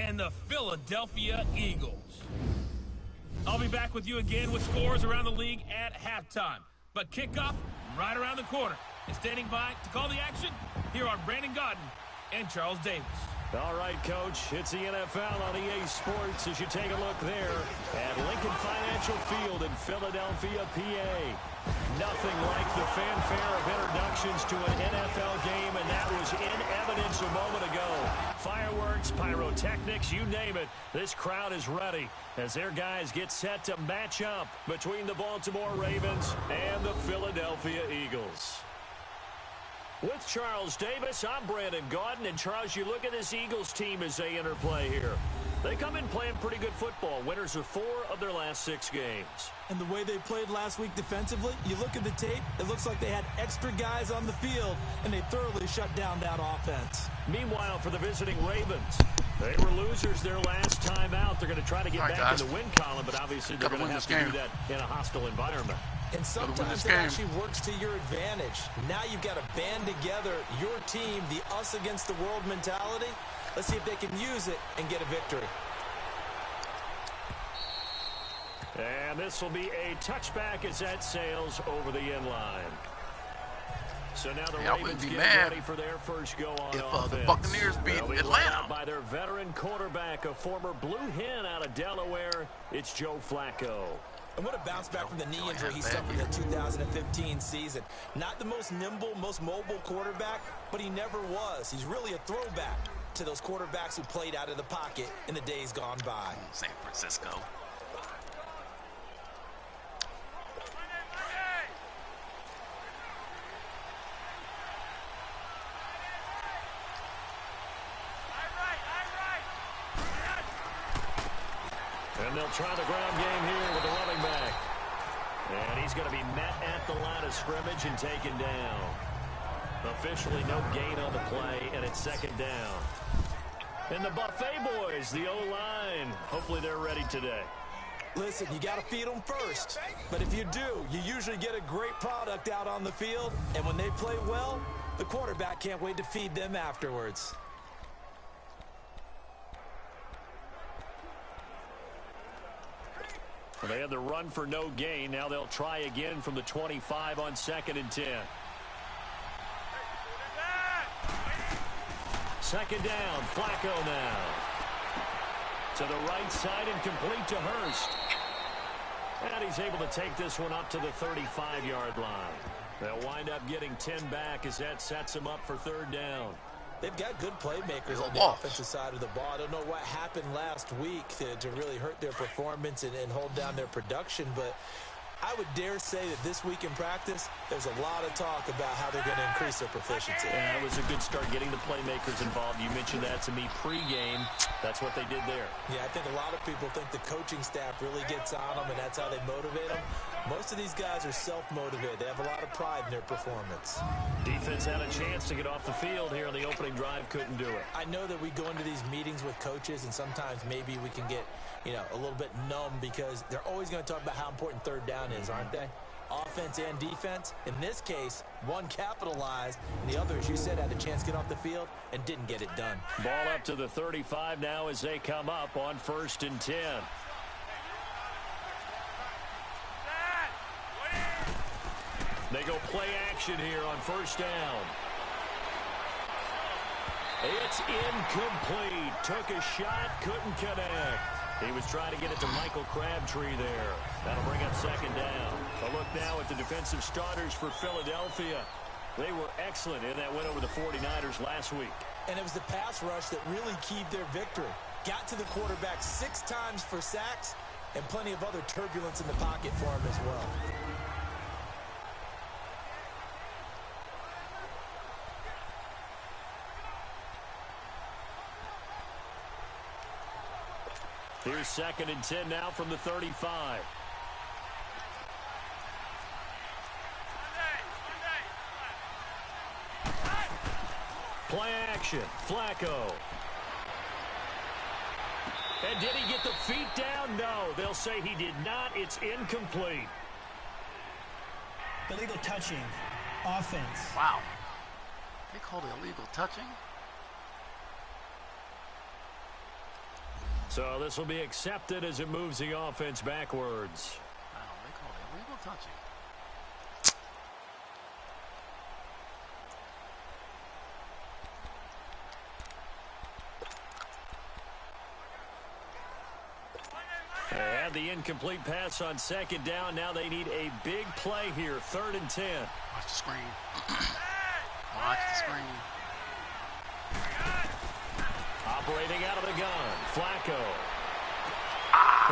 and the Philadelphia Eagles. I'll be back with you again with scores around the league at halftime. But kickoff right around the corner. And standing by to call the action, here are Brandon Gaudin and Charles Davis. All right, Coach, it's the NFL on EA Sports as you take a look there at Lincoln Financial Field in Philadelphia, PA. Nothing like the fanfare of introductions to an NFL game, and that was in evidence a moment ago. Fireworks, pyrotechnics, you name it, this crowd is ready as their guys get set to match up between the Baltimore Ravens and the Philadelphia Eagles. With Charles Davis, I'm Brandon Gaudin. And, Charles, you look at this Eagles team as they enter play here. They come in playing pretty good football. Winners of 4 of their last 6 games. And the way they played last week defensively, you look at the tape, it looks like they had extra guys on the field, and they thoroughly shut down that offense. Meanwhile, for the visiting Ravens, they were losers their last time out. They're going to try to get back in the win column, but obviously they're going to have to do that in a hostile environment. And sometimes it actually works to your advantage. Now you've got to band together your team, the us against the world mentality. Let's see if they can use it and get a victory. And this will be a touchback as that sails over the end line. So now the Ravens get ready for their first go on offense. The Buccaneers beat Atlanta. By their veteran quarterback, a former Blue Hen out of Delaware, it's Joe Flacco. And what a bounce back from the knee injury he suffered in the 2015 season. Not the most nimble, most mobile quarterback, but he never was. He's really a throwback to those quarterbacks who played out of the pocket in the days gone by. San Francisco. And they'll try the ground game here with the running back. And he's going to be met at the line of scrimmage and taken down. Officially no gain on the play, and it's second down. And the Buffet boys, the O-line, hopefully they're ready today. Listen, you got to feed them first. But if you do, you usually get a great product out on the field. And when they play well, the quarterback can't wait to feed them afterwards. Well, they had the run for no gain. Now they'll try again from the 25 on 2nd and 10. Second down, Flacco now. To the right side and complete to Hurst. And he's able to take this one up to the 35-yard line. They'll wind up getting 10 back as that sets them up for 3rd down. They've got good playmakers on the offensive side of the ball. I don't know what happened last week to really hurt their performance and hold down their production, but I would dare say that this week in practice, there's a lot of talk about how they're going to increase their proficiency. Yeah, it was a good start getting the playmakers involved. You mentioned that to me pregame. That's what they did there. Yeah, I think a lot of people think the coaching staff really gets on them, and that's how they motivate them. Most of these guys are self-motivated. They have a lot of pride in their performance. Defense had a chance to get off the field here on the opening drive. Couldn't do it. I know that we go into these meetings with coaches, and sometimes maybe we can get, a little bit numb because they're always going to talk about how important 3rd down is, aren't they? Offense and defense. In this case, one capitalized, and the other, as you said, had a chance to get off the field and didn't get it done. Ball up to the 35 now as they come up on 1st and 10. They go play action here on 1st down. It's incomplete. Took a shot, couldn't connect. He was trying to get it to Michael Crabtree there. That'll bring up 2nd down. A look now at the defensive starters for Philadelphia. They were excellent in that win over the 49ers last week. And it was the pass rush that really keyed their victory. Got to the quarterback 6 times for sacks and plenty of other turbulence in the pocket for him as well. Here's 2nd and 10 now from the 35. Play action, Flacco. And did he get the feet down? No, they'll say he did not. It's incomplete. Illegal touching, offense. Wow. They called it illegal touching? So this will be accepted as it moves the offense backwards. Wow, they called it illegal touching. They had the incomplete pass on second down. Now they need a big play here, 3rd and 10. Watch the screen. Watch the screen. Operating out of the gun, Flacco.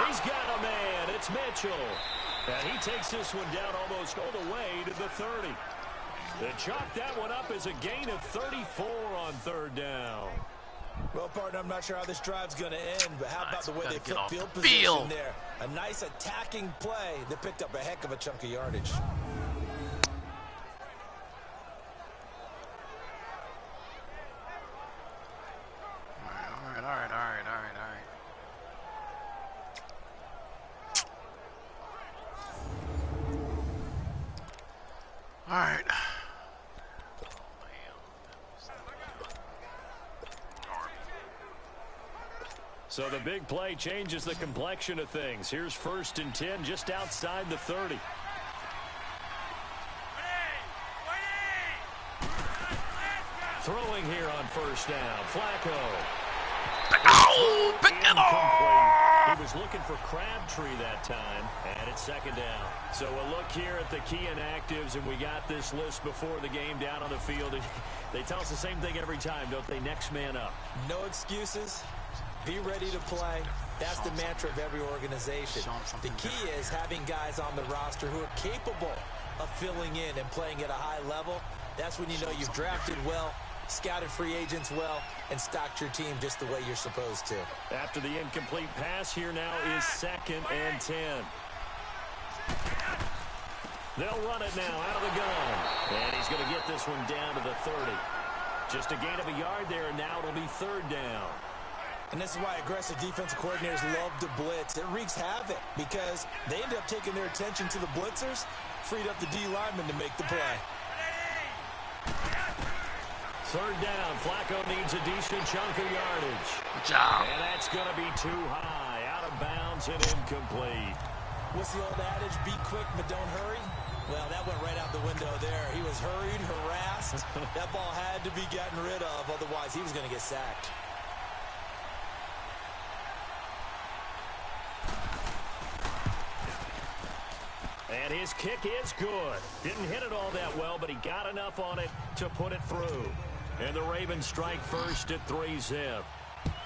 He's got a man. It's Mitchell. And he takes this one down almost all the way to the 30. They chalk that one up as a gain of 34 on 3rd down. Well, partner, I'm not sure how this drive's going to end, but how about the way they flip field the position field. there? A nice attacking play that picked up a heck of a chunk of yardage. All right. So the big play changes the complexion of things. Here's 1st and 10 just outside the 30. Throwing here on 1st down. Flacco. Oh, pick it off! He was looking for Crabtree that time, and it's 2nd down. So a look here at the key inactives, and we got this list before the game down on the field. They tell us the same thing every time, don't they? Next man up. No excuses. Be ready to play. That's the mantra of every organization. The key is having guys on the roster who are capable of filling in and playing at a high level. That's when you know you've drafted well, scouted free agents well, and stocked your team just the way you're supposed to. After the incomplete pass, here now is 2nd and 10. They'll run it now out of the gun. And he's going to get this one down to the 30. Just a gain of a yard there, and now it'll be 3rd down. And this is why aggressive defensive coordinators love to blitz. It wreaks havoc because they end up taking their attention to the blitzers, freed up the D lineman to make the play. 3rd down. Flacco needs a decent chunk of yardage. Good job. And that's going to be too high. Out of bounds and incomplete. What's the old adage? Be quick, but don't hurry. Well, that went right out the window there. He was hurried, harassed. That ball had to be gotten rid of. Otherwise, he was going to get sacked. And his kick is good. Didn't hit it all that well, but he got enough on it to put it through. And the Ravens strike first at 3-zip.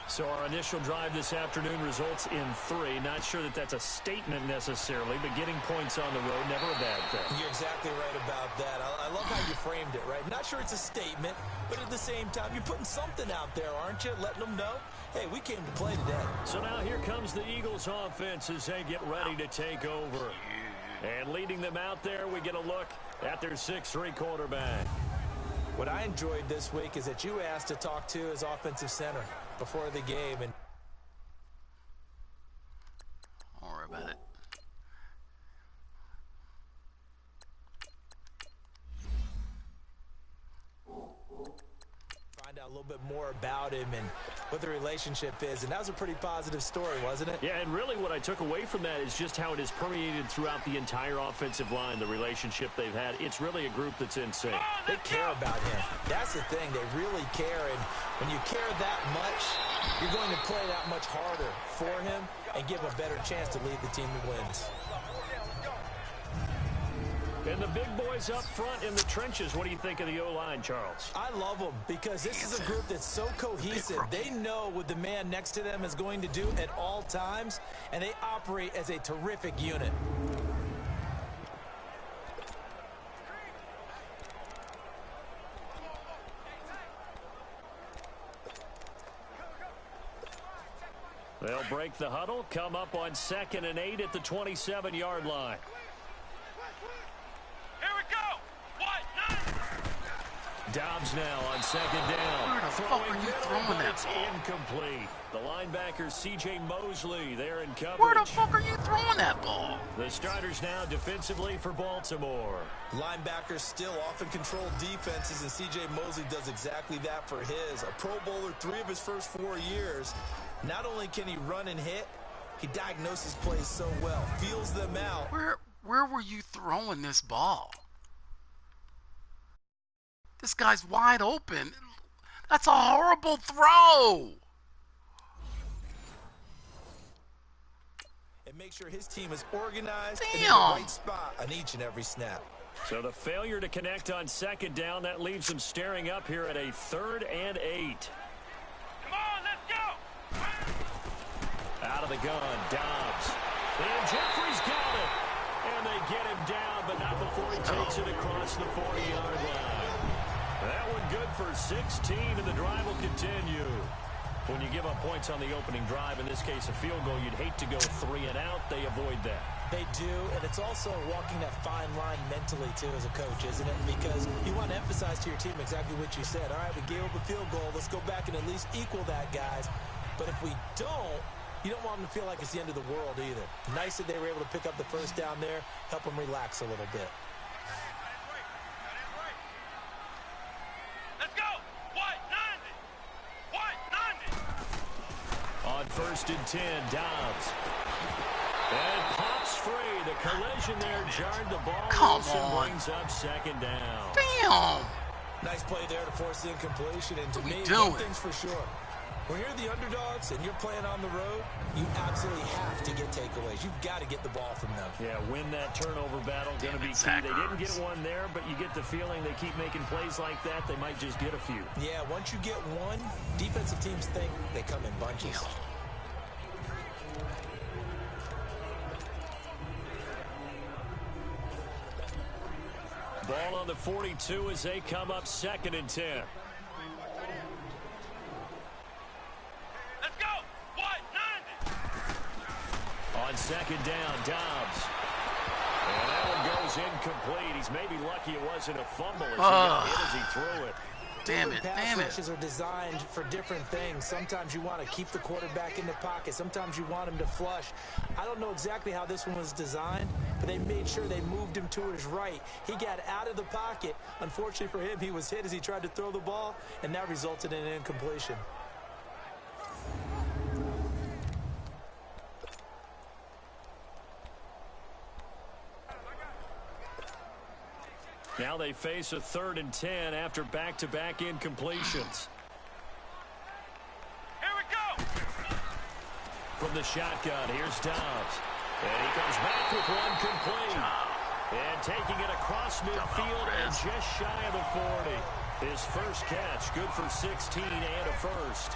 So our initial drive this afternoon results in 3. Not sure that that's a statement necessarily, but getting points on the road, never a bad thing. You're exactly right about that. I love how you framed it, right? Not sure it's a statement, but at the same time, you're putting something out there, aren't you? Letting them know, hey, we came to play today. So now here comes the Eagles offense as they get ready to take over. And leading them out there, we get a look at their 6'3" quarterback. What I enjoyed this week is that you asked to talk to his offensive center before the game. And Don't worry about it. find out a little bit more about him and what the relationship is. And that was a pretty positive story, wasn't it? Yeah, and really what I took away from that is just how it has permeated throughout the entire offensive line, the relationship they've had. It's really a group that's in sync. They care about him. That's the thing. They really care. And when you care that much, you're going to play that much harder for him and give him a better chance to lead the team to wins. And the big boys up front in the trenches. What do you think of the O-line, Charles? I love them because this is a group that's so cohesive. They know what the man next to them is going to do at all times, and they operate as a terrific unit. They'll break the huddle, come up on 2nd and 8 at the 27-yard line. Here we go. What? Dobbs now on 2nd down. Throwing fuck are you middle, throwing but that it's ball? incomplete. The linebacker, C.J. Mosley, there in coverage. Where the fuck are you throwing that ball? The starters now defensively for Baltimore. Linebackers still often control defenses, and C.J. Mosley does exactly that for his. A Pro Bowler 3 of his first 4 years. Not only can he run and hit, he diagnoses plays so well, feels them out. Where were you throwing this ball? This guy's wide open. That's a horrible throw. And make sure his team is organized and in Damn. the right spot on each and every snap. So the failure to connect on second down, that leaves them staring up here at a 3rd and 8. Come on, let's go! Out of the gun, Dobbs. And Jeffrey's got it. And they get him down, but not before he takes it across the 40-yard line. That one good for 16, and the drive will continue. When you give up points on the opening drive, in this case a field goal, you'd hate to go 3 and out. They avoid that. They do, and it's also walking that fine line mentally, too, as a coach, isn't it? Because you want to emphasize to your team exactly what you said. All right, we gave up a field goal. Let's go back and at least equal that, guys. But if we don't, you don't want them to feel like it's the end of the world either. Nice that they were able to pick up the first down there, help them relax a little bit. Let's go! White 90! White 90! On 1st and 10, Dobbs. And pops free. The collision there jarred the ball Come loose and on. brings up 2nd down. Damn. Nice play there to force the incompletion. And to What we me, doing? one thing's for sure. When you're the underdogs and you're playing on the road, you absolutely have to get takeaways. You've got to get the ball from them. Yeah, win that turnover battle. Going to be key. Zach They didn't get Ertz. one there, but you get the feeling they keep making plays like that. They might just get a few. Yeah, once you get one, defensive teams think they come in bunches. Ball on the 42 as they come up 2nd and 10. Let's go! White 90! On 2nd down, Dobbs. And that one goes incomplete. He's maybe lucky it wasn't a fumble as he got hit as he threw it. Damn it, Pass damn it. rushes are designed for different things. Sometimes you want to keep the quarterback in the pocket. Sometimes you want him to flush. I don't know exactly how this one was designed, but they made sure they moved him to his right. He got out of the pocket. Unfortunately for him, he was hit as he tried to throw the ball, and that resulted in an incompletion. Now they face a 3rd and 10 after back-to-back incompletions. Here we go! From the shotgun, here's Dobbs. And he comes back with one complete. And taking it across midfield and just shy of the 40. His first catch, good for 16 and a first.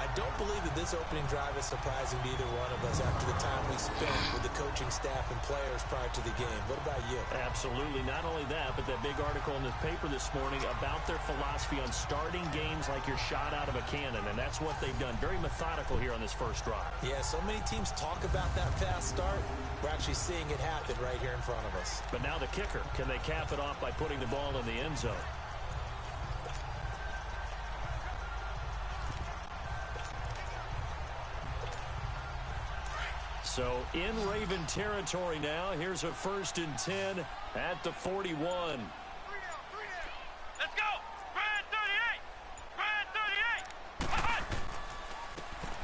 I don't believe that this opening drive is surprising to either one of us after the time we spent with the coaching staff and players prior to the game. What about you? Absolutely. Not only that, but that big article in the paper this morning about their philosophy on starting games like you're shot out of a cannon, and that's what they've done. Very methodical here on this first drive. Yeah, so many teams talk about that fast start. We're actually seeing it happen right here in front of us. But now the kicker. Can they cap it off by putting the ball in the end zone? So in Raven territory now. Here's a 1st and 10 at the 41. Let's go! Grand 38! Grand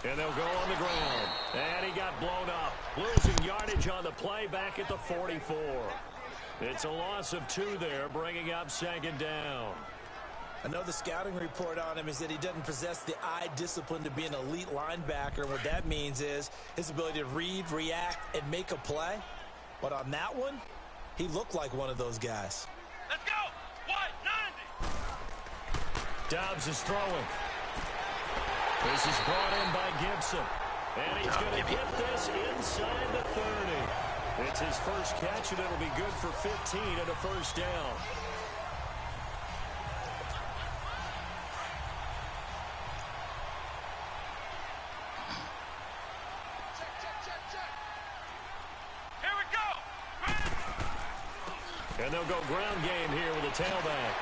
38! And they'll go on the ground. And he got blown up. Losing yardage on the play back at the 44. It's a loss of 2 there, bringing up 2nd down. I know the scouting report on him is that he doesn't possess the eye discipline to be an elite linebacker. And what that means is his ability to read, react, and make a play. But on that one, he looked like one of those guys. Let's go! White 90! Dobbs is throwing. This is brought in by Gibson. And he's going to get this inside the 30. It's his first catch, and it'll be good for 15 and a first down. Here we go! And they'll go ground game here with a tailback.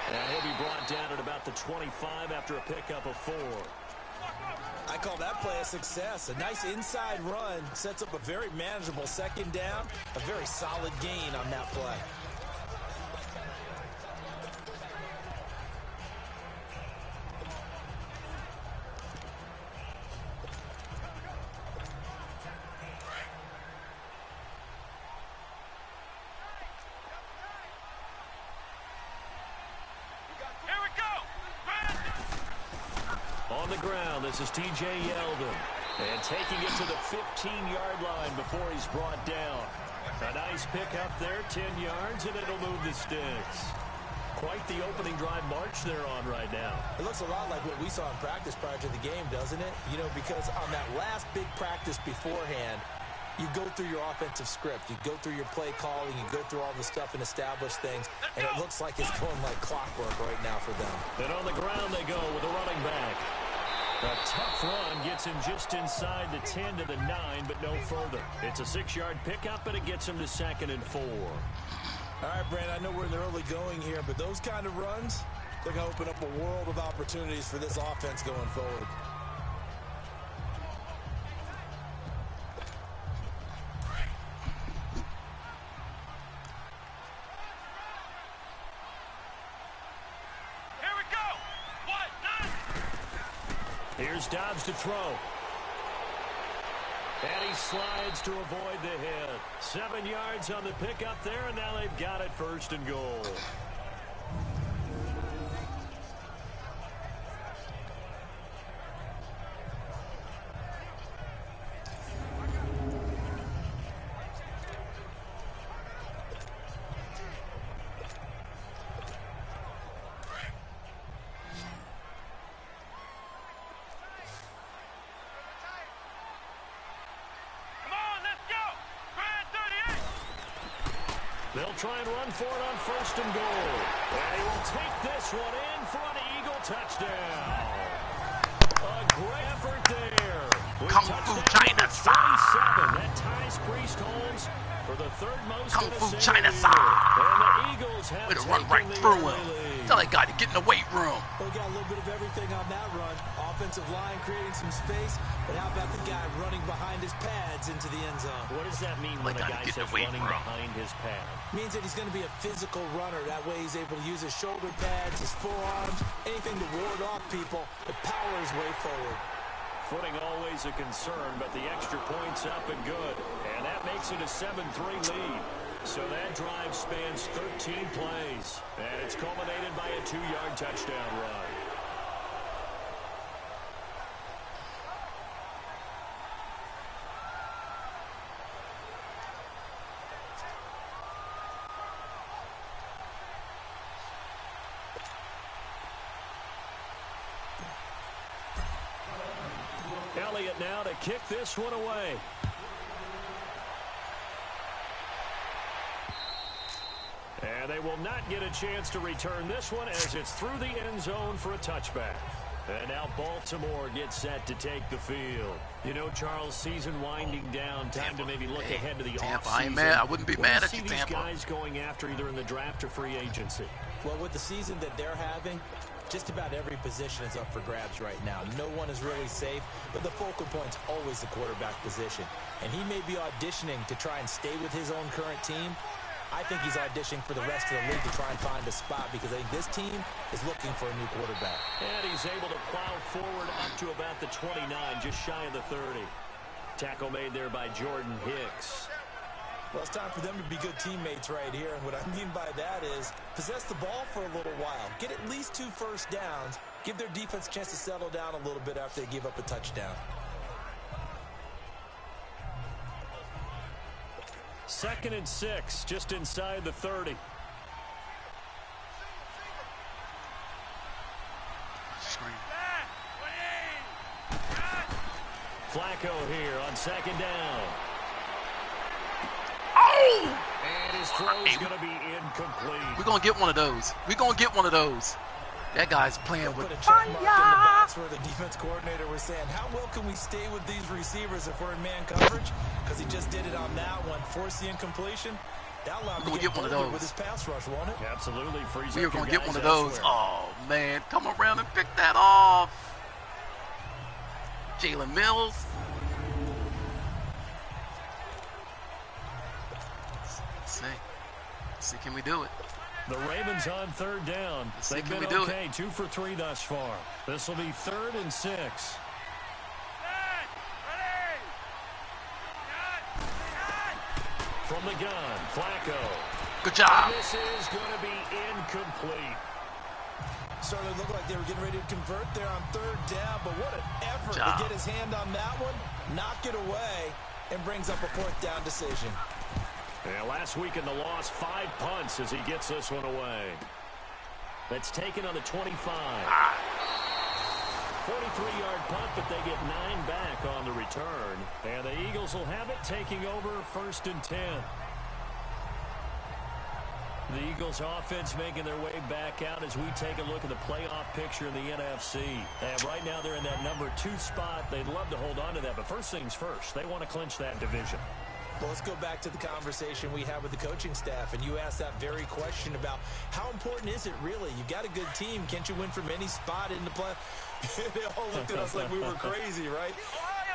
And he'll be brought down at about the 25 after a pickup of 4. I call that play a success. A nice inside run sets up a very manageable second down. A very solid gain on that play. On the ground, this is T.J. Yeldon. And taking it to the 15-yard line before he's brought down. A nice pick up there, 10 yards, and it'll move the sticks. Quite the opening drive march they're on right now. It looks a lot like what we saw in practice prior to the game, doesn't it? You know, because on that last big practice beforehand, you go through your offensive script. You go through your play calling. You go through all the stuff and establish things. And it looks like it's going like clockwork right now for them. And on the ground they go with a running back. A tough run gets him just inside the 10 to the 9, but no further. It's a 6-yard pickup, and it gets him to 2nd and 4. All right, Brandon, I know we're in the early going here, but those kind of runs, they're going to open up a world of opportunities for this offense going forward. Here's Dobbs to throw. And he slides to avoid the hit. 7 yards on the pickup there, and now they've got it 1st and goal. They'll try and run for it on 1st and goal. And he will take this one in for an Eagle touchdown. A great effort there. Kung Fu China style. That ties Priest Holmes for the 3rd most Kung in a Fu single China year. style. And the Eagles have Way to run taken right the through early him. lead. Tell that guy to get in the weight room. We got a little bit of everything on that run. Offensive line creating some space, but how about the guy running behind his pads into the end zone? What does that mean when a guy says running behind his pad? Means that he's going to be a physical runner. That way he's able to use his shoulder pads, his forearms, anything to ward off people, to power his way forward. Footing always a concern, but the extra point's up and good. And that makes it a 7-3 lead. So that drive spans 13 plays. And it's culminated by a 2-yard touchdown run. Elliott now to kick this one away. And they will not get a chance to return this one as it's through the end zone for a touchback. And now Baltimore gets set to take the field. You know, Charles, season winding down, time to maybe look ahead to the Tampa, offseason. I ain't mad. I wouldn't be mad at you, What do you see Tampa. these guys going after either in the draft or free agency? Well, with the season that they're having, just about every position is up for grabs right now. No one is really safe, but the focal point's always the quarterback position. And he may be auditioning to try and stay with his own current team. I think he's auditioning for the rest of the league to try and find a spot because I think this team is looking for a new quarterback. And he's able to plow forward up to about the 29, just shy of the 30. Tackle made there by Jordan Hicks. Well, it's time for them to be good teammates right here, and what I mean by that is possess the ball for a little while. Get at least 2 first downs. Give their defense a chance to settle down a little bit after they give up a touchdown. 2nd and 6, just inside the 30. Flacco here on 2nd down. Oh! And his throw's going to be incomplete. We're going to get one of those. We're going to get one of those. That guy's playing with Put a check fire. mark in the box where the defense coordinator was saying, how well can we stay with these receivers if we're in man coverage? Because he just did it on that one. Force the incompletion. That allowed We're him to get one of bolder those. with his pass rush, won't it? Absolutely. Frees We were up going to your get one guys of those. elsewhere. Oh, man. Come around and pick that off. Jalen Mills. Let's see, can we do it? The Ravens on third down. Let's see, They've can been we do okay, 2 for 3 thus far. This will be 3rd and 6. From the gun, Flacco. Good job. This is going to be incomplete. Started to look like they were getting ready to convert there on third down, but what an effort Job. to get his hand on that one, knock it away, and brings up a 4th down decision. Yeah, last week in the loss, 5 punts as he gets this one away. That's taken on the 25. 43-yard punt, but they get 9 back on the return. And the Eagles will have it, taking over 1st and 10. The Eagles offense making their way back out as we take a look at the playoff picture in the NFC. And right now they're in that number 2 spot. They'd love to hold on to that, but first things first, they want to clinch that division. Well, let's go back to the conversation we had with the coaching staff, and you asked that very question about how important is it really? You got a good team. Can't you win from any spot in the play? They all looked at us like we were crazy, right?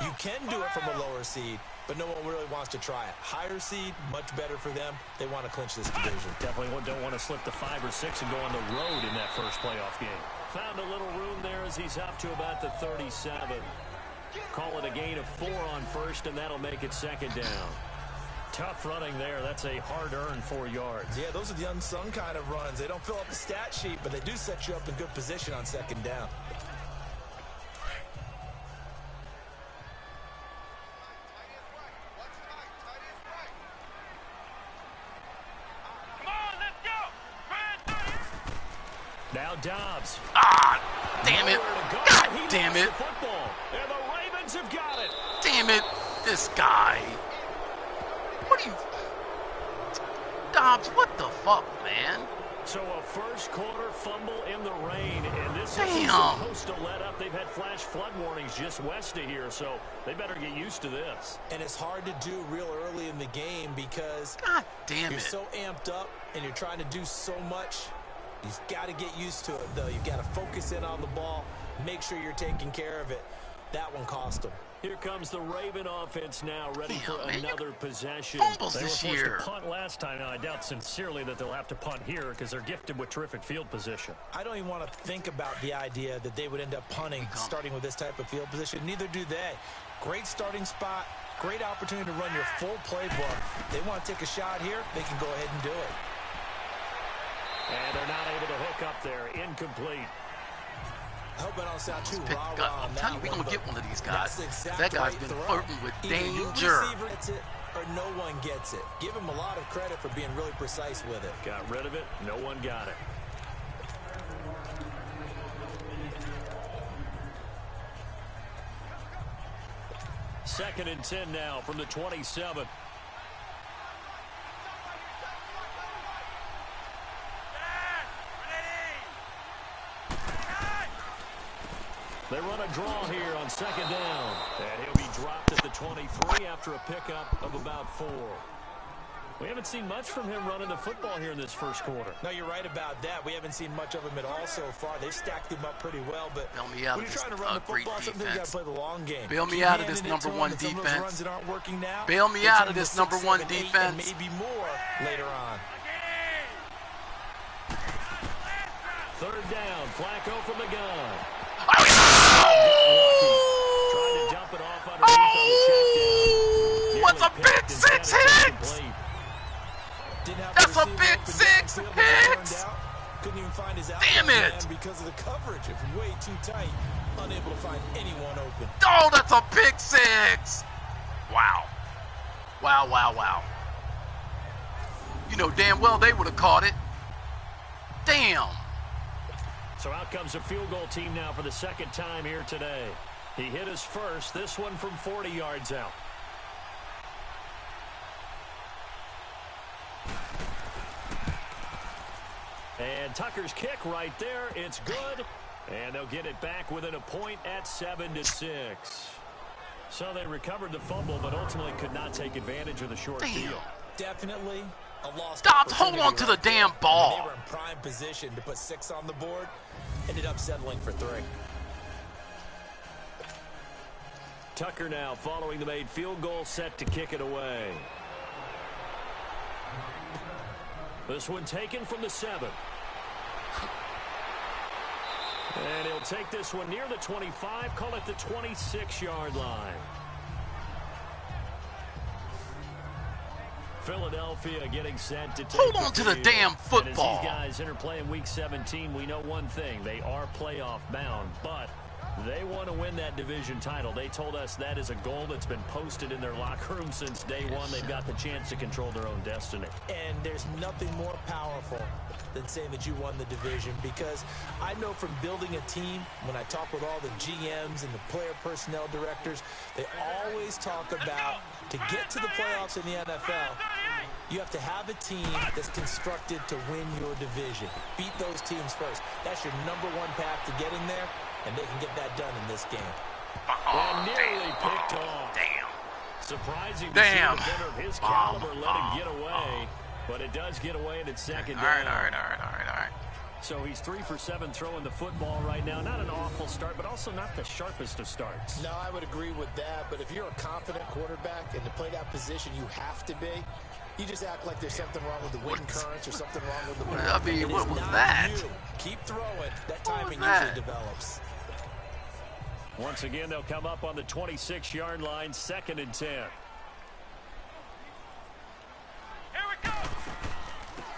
You can do it from a lower seed, but no one really wants to try it. Higher seed, much better for them. They want to clinch this division. Definitely don't want to slip to 5 or 6 and go on the road in that first playoff game. Found a little room there as he's up to about the 37. Call it a gain of 4 on first, and that'll make it 2nd down. Tough running there. That's a hard-earned 4 yards. Yeah, those are the unsung kind of runs. They don't fill up the stat sheet, but they do set you up in good position on 2nd down. Now Dobbs. Damn it. God damn it. Football. And the Ravens have got it. Damn it. This guy. What are you... Dobbs, what the fuck, man? So a first quarter fumble in the rain, and this is supposed to let up. They've had flash flood warnings just west of here, so they better get used to this. And it's hard to do real early in the game because God damn you're it. so amped up and you're trying to do so much. You've got to get used to it, though. You've got to focus in on the ball, make sure you're taking care of it. That one cost them. Here comes the Raven offense now, ready for another possession. Fumbles They were this forced year. to punt last time. Now, I doubt sincerely that they'll have to punt here because they're gifted with terrific field position. I don't even want to think about the idea that they would end up punting starting with this type of field position. Neither do they. Great starting spot, great opportunity to run your full playbook. They want to take a shot here, they can go ahead and do it. And they're not able to hook up there. Incomplete. I hope I don't sound too rah-rah on I'm that telling you, we're one, going to get one of these guys. that's the exact That guy's right been throw. flirting with Either your danger. receiver gets it or no one gets it. Give him a lot of credit for being really precise with it. Got rid of it. No one got it. Second and 10 now from the 27. They run a draw here on 2nd down. And he'll be dropped at the 23 after a pickup of about 4. We haven't seen much from him running the football here in this first quarter. No, you're right about that. We haven't seen much of him at all so far. They've stacked him up pretty well, but Bail me out when of you're this, trying to run the great football, sometimes you got defense. to play the long game. Bail me Keep out of this handing it to number him, one and some of those defense. runs that aren't working now, Bail me they out turn of to this 6, number 1 7, 8, defense. and maybe more later on. Third down. Flacco from the gun. Oh, Trying to dump it off underneath on the check down. what's a big 6 hit? That's a big 6 hit. Couldn't even find his Damn it. because of the coverage. It's way too tight. Unable to find anyone open. Oh, that's a big 6. Wow. Wow, wow, wow. You know damn well they would have caught it. Damn. So out comes a field goal team now for the second time here today. He hit his first, this one from 40 yards out. And Tucker's kick right there. It's good. And they'll get it back within a point at 7-6. So they recovered the fumble, but ultimately could not take advantage of the short field. Definitely. A lost Dobbs, hold opportunity on to the right there. damn They ball. were in prime position to put 6 on the board. Ended up settling for 3. Tucker now following the made field goal, set to kick it away. This one taken from the 7. And he'll take this one near the 25, call it the 26-yard line. Philadelphia getting set to take Hold on to the field. damn And football. as these guys interplay in Week 17, we know one thing. They are playoff bound, but they want to win that division title. They told us that is a goal that's been posted in their locker room since day one. They've got the chance to control their own destiny. And there's nothing more powerful than saying that you won the division, because I know from building a team, when I talk with all the GMs and the player personnel directors, they always talk about, to get to the playoffs in the NFL, you have to have a team that's constructed to win your division. Beat those teams first. That's your #1 path to getting there, and they can get that done in this game. And nearly picked off. Damn. Surprising to Damn. see a defender of his caliber let him get away. But it does get away and it's second down. All right. So he's 3 for 7 throwing the football right now. Not an awful start, but also not the sharpest of starts. No, I would agree with that, but if you're a confident quarterback and to play that position you have to be, you just act like there's something wrong with the wind currents or something wrong with the ball. I mean, what was that? Keep throwing. That What timing was that? usually develops. Once again, they'll come up on the 26-yard line, 2nd and 10.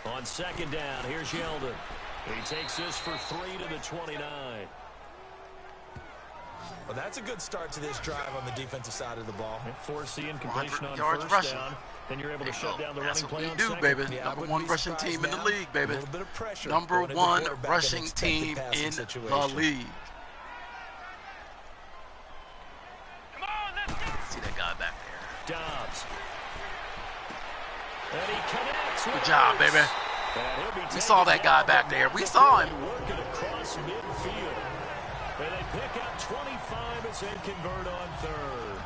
On 2nd down, here's Yeldon. He takes this for 3 to the 29. Well, that's a good start to this drive on the defensive side of the ball. Force the incompletion on 100 yards first rushing. down. Then you're able to shut down the running That's what play we on do, second. baby. Yeah, I #1 wouldn't be rushing surprised team in the now. league, baby. A little bit of pressure. #1 going at the quarterback in an rushing expected team passing in the situation. league. See that guy back there. Dobbs. And he connects. Good job, baby. We saw that guy back there. We saw him. Working across midfield. And they pick up 25 as they convert on 3rd.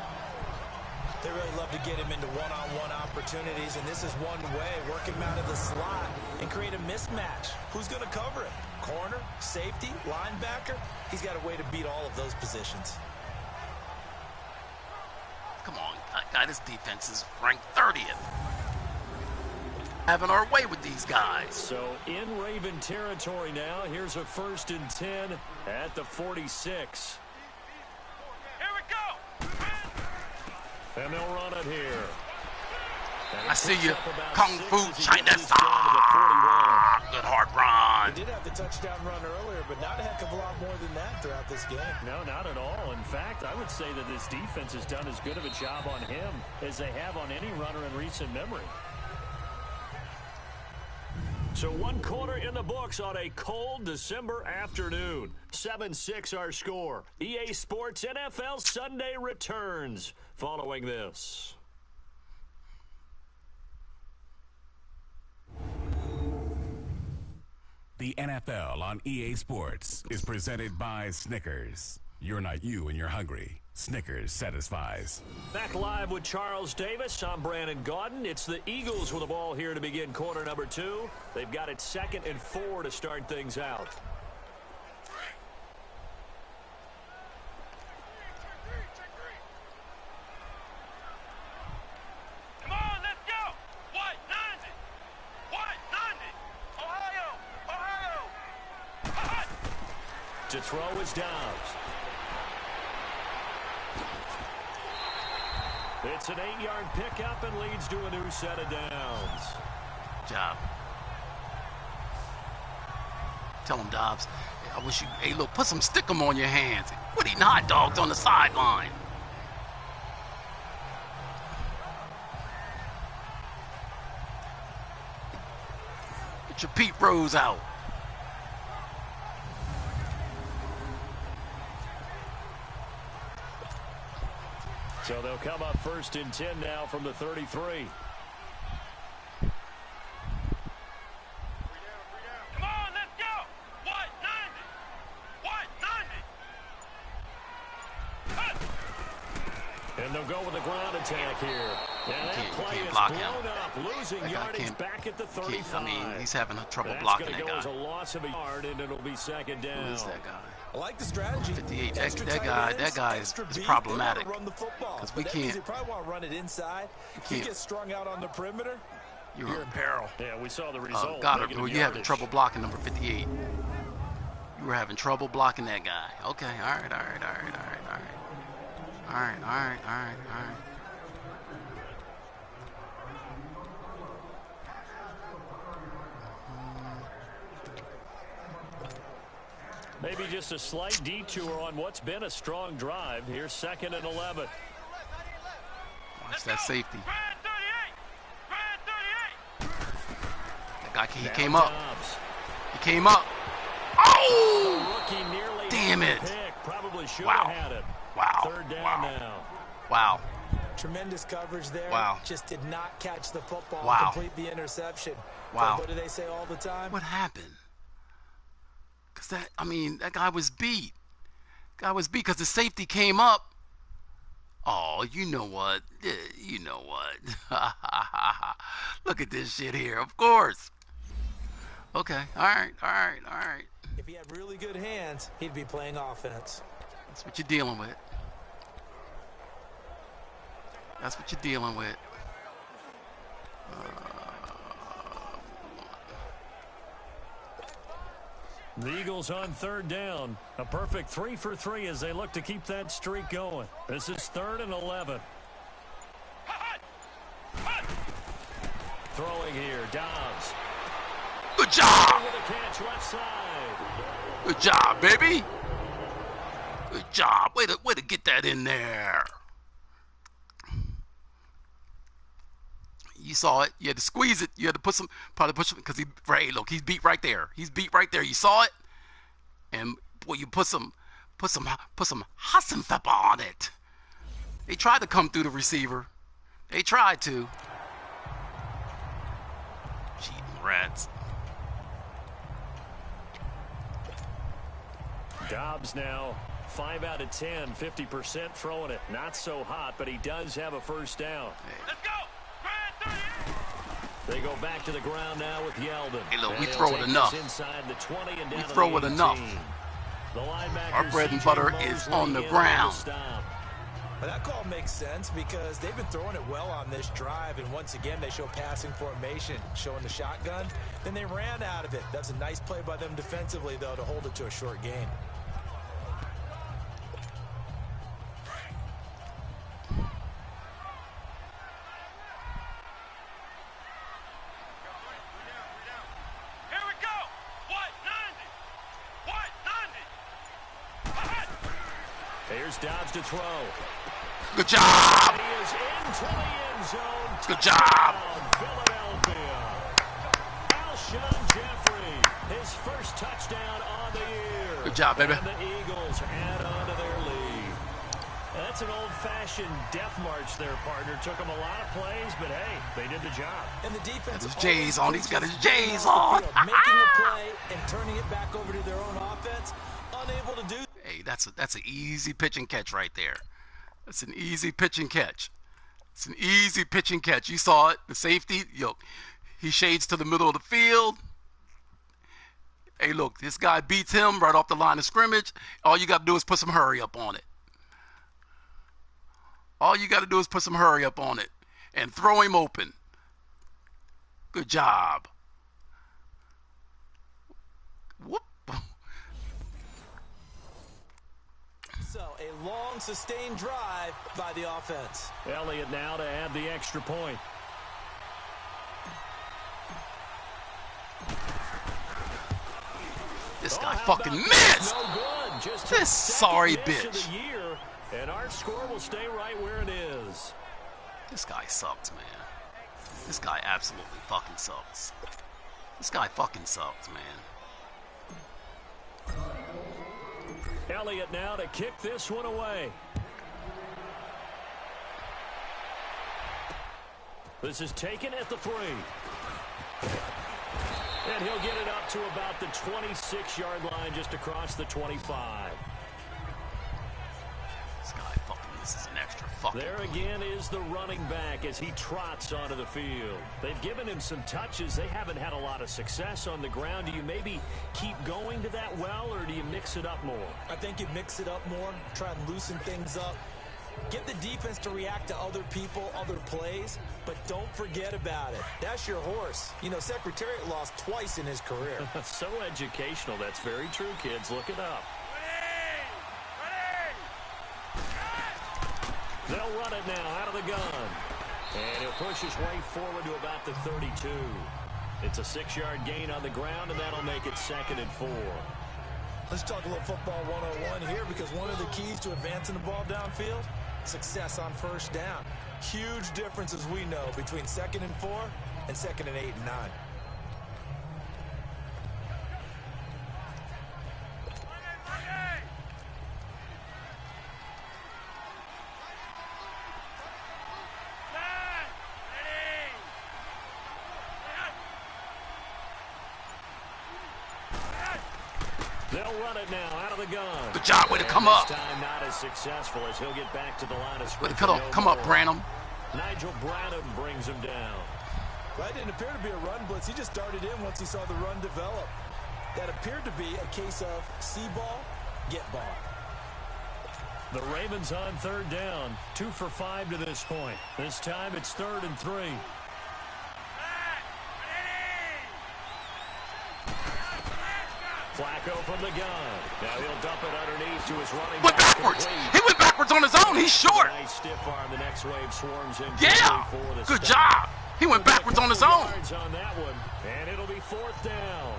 They really love to get him into one-on-one opportunities, and this is one way, work him out of the slot and create a mismatch. Who's going to cover it? Corner, safety, linebacker? He's got a way to beat all of those positions. Come on, guy, this defense is ranked 30th. Having our way with these guys. So in Raven territory now, here's a 1st and 10 at the 46. And they'll run it here. I see you, Kung Fu China Star. Good hard run. They did have the touchdown run earlier, but not a heck of a lot more than that throughout this game. No, not at all. In fact, I would say that this defense has done as good of a job on him as they have on any runner in recent memory. So 1 quarter in the books on a cold December afternoon. 7-6 our score. EA Sports NFL Sunday returns following this. The NFL on EA Sports is presented by Snickers. You're not you when you're hungry. Snickers satisfies. Back live with Charles Davis. I'm Brandon Gaudin. It's the Eagles with the ball here to begin quarter number 2. They've got it 2nd and 4 to start things out. Come on, let's go! White 90! White 90! Ohio! To throw is Dobbs. It's an 8-yard pickup and leads to a new set of downs. Good job. Tell him, Dobbs, I wish you, hey, look, put some stickum on your hands. Quit eating hot dogs on the sideline. Get your Pete Rose out. So they'll come up 1st and 10 now from the 33. Come on, let's go! White 90! White 90! And they'll go with the ground attack here. And that play can't is block blown him. up, losing That guy yardage can't- back at the 35. I mean, he's having trouble That's blocking gonna that go as a guy. loss of a yard, and it'll be second down. Who is that guy? I like the strategy. 58. Extra That tight guy ends, is extra beef. problematic. They wanna run the football, 'Cause we but that means can't- they probably want to run it inside. If you can't. get strung out on the perimeter, You're you're in peril. Yeah, we saw the result. Goddard, negative well, you having yardage. trouble blocking number 58. You were having trouble blocking that guy. Okay, all right. Maybe just a slight detour on what's been a strong drive. Here's 2nd and 11. Watch that safety. That guy, he came up. Dobbs. He came up. Oh! Rookie nearly Damn had it. the pick. Probably should Wow. have had it. Wow. 3rd down Wow. now. Wow. Tremendous coverage there. Wow. Just did not catch the football Wow. and complete the interception. Wow. But what do they say all the time? What happened? Because that guy was beat. Guy was beat because the safety came up. Oh, you know what? You know what? Look at this shit here. Of course. Okay. All right. If he had really good hands, he'd be playing offense. That's what you're dealing with. That's what you're dealing with. The Eagles on 3rd down. A perfect 3 for 3 as they look to keep that streak going. This is 3rd and 11. Throwing here, Dobbs. Good job. With a catch left side. Good job, baby. Good job. Way to get that in there. You saw it. You had to squeeze it. You had to push him because he's beat right there. He's beat right there. You saw it, and boy, you put some Hassenpfeffer on it. They tried to come through the receiver. They tried to. Cheating rats. Dobbs now 5 out of 10, 50% throwing it. Not so hot, but he does have a 1st down. Let's go. They go back to the ground now with Yeldon. Hey, look, And we they'll throw it take enough. this inside the 20 and down We to throw the it enough. 18. The linebacker, Our bread and CJ butter Mosley is on the in ground. the stop. But that call makes sense because they've been throwing it well on this drive, and once again they show passing formation, showing the shotgun. Then they ran out of it. That's a nice play by them defensively, though, to hold it to a short gain. Here we go. What 90? Here's Dobbs to throw. Good job. He is into the end zone. Good job. Philadelphia. Alshon Jeffrey, his first touchdown on the year. Good job, baby. And the Eagles add on to their lead. That's an old-fashioned death march there, partner. Took them a lot of plays, but hey, they did the job. And the defense Got his J's on. He's got his J's off the on. field, making a play and turning it back over to their own offense, unable to do. Hey, that's an easy pitch and catch right there. That's an easy pitch and catch. It's an easy pitch and catch. You saw it. The safety, he shades to the middle of the field. Hey, look, this guy beats him right off the line of scrimmage. All you got to do is put some hurry up on it. All you got to do is put some hurry up on it and throw him open. Good job. Whoop. So a long, sustained drive by the offense. Elliott now to add the extra point. This guy how fucking about missed. No good. Just This his sorry second miss of bitch. the year, and our score will stay right where it is. This guy sucks, man. This guy absolutely fucking sucks. This guy fucking sucks, man. Elliott now to kick this one away. This is taken at the 3. And he'll get it up to about the 26-yard line, just across the 25. This guy fucking misses an extra fucking There again is the running back as he trots onto the field. They've given him some touches. They haven't had a lot of success on the ground. Do you maybe keep going to that well, or do you mix it up more? I think you mix it up more, try and loosen things up. Get the defense to react to other people, other plays, but don't forget about it. That's your horse. You know, Secretariat lost twice in his career. So educational. That's very true, kids. Look it up. They'll run it now out of the gun. And he'll push his way forward to about the 32. It's a 6-yard gain on the ground, and that'll make it 2nd and 4. Let's talk a little football 101 here, because one of the keys to advancing the ball downfield, success on first down. Huge difference, as we know, between 2nd and 4 and 2nd and 8 and 9. They'll run it now out of the gun. Good job. Way to come up. This time not as successful as he'll get back to the line of Way to scrimmage. come up, Branham. Nigel Branham brings him down. Well, that didn't appear to be a run blitz. He just started in once he saw the run develop. That appeared to be a case of see ball, get ball. The Ravens on 3rd down. 2 for 5 to this point. This time it's 3rd and 3. Flacco from the gun. Now he'll dump it underneath to his running Went back. backwards. Complete. He went backwards on his own. He's short. Nice stiff arm. The next wave swarms in. Yeah. For the Good stop. job. He went backwards on his own. Yards on that one, and it'll be 4th down.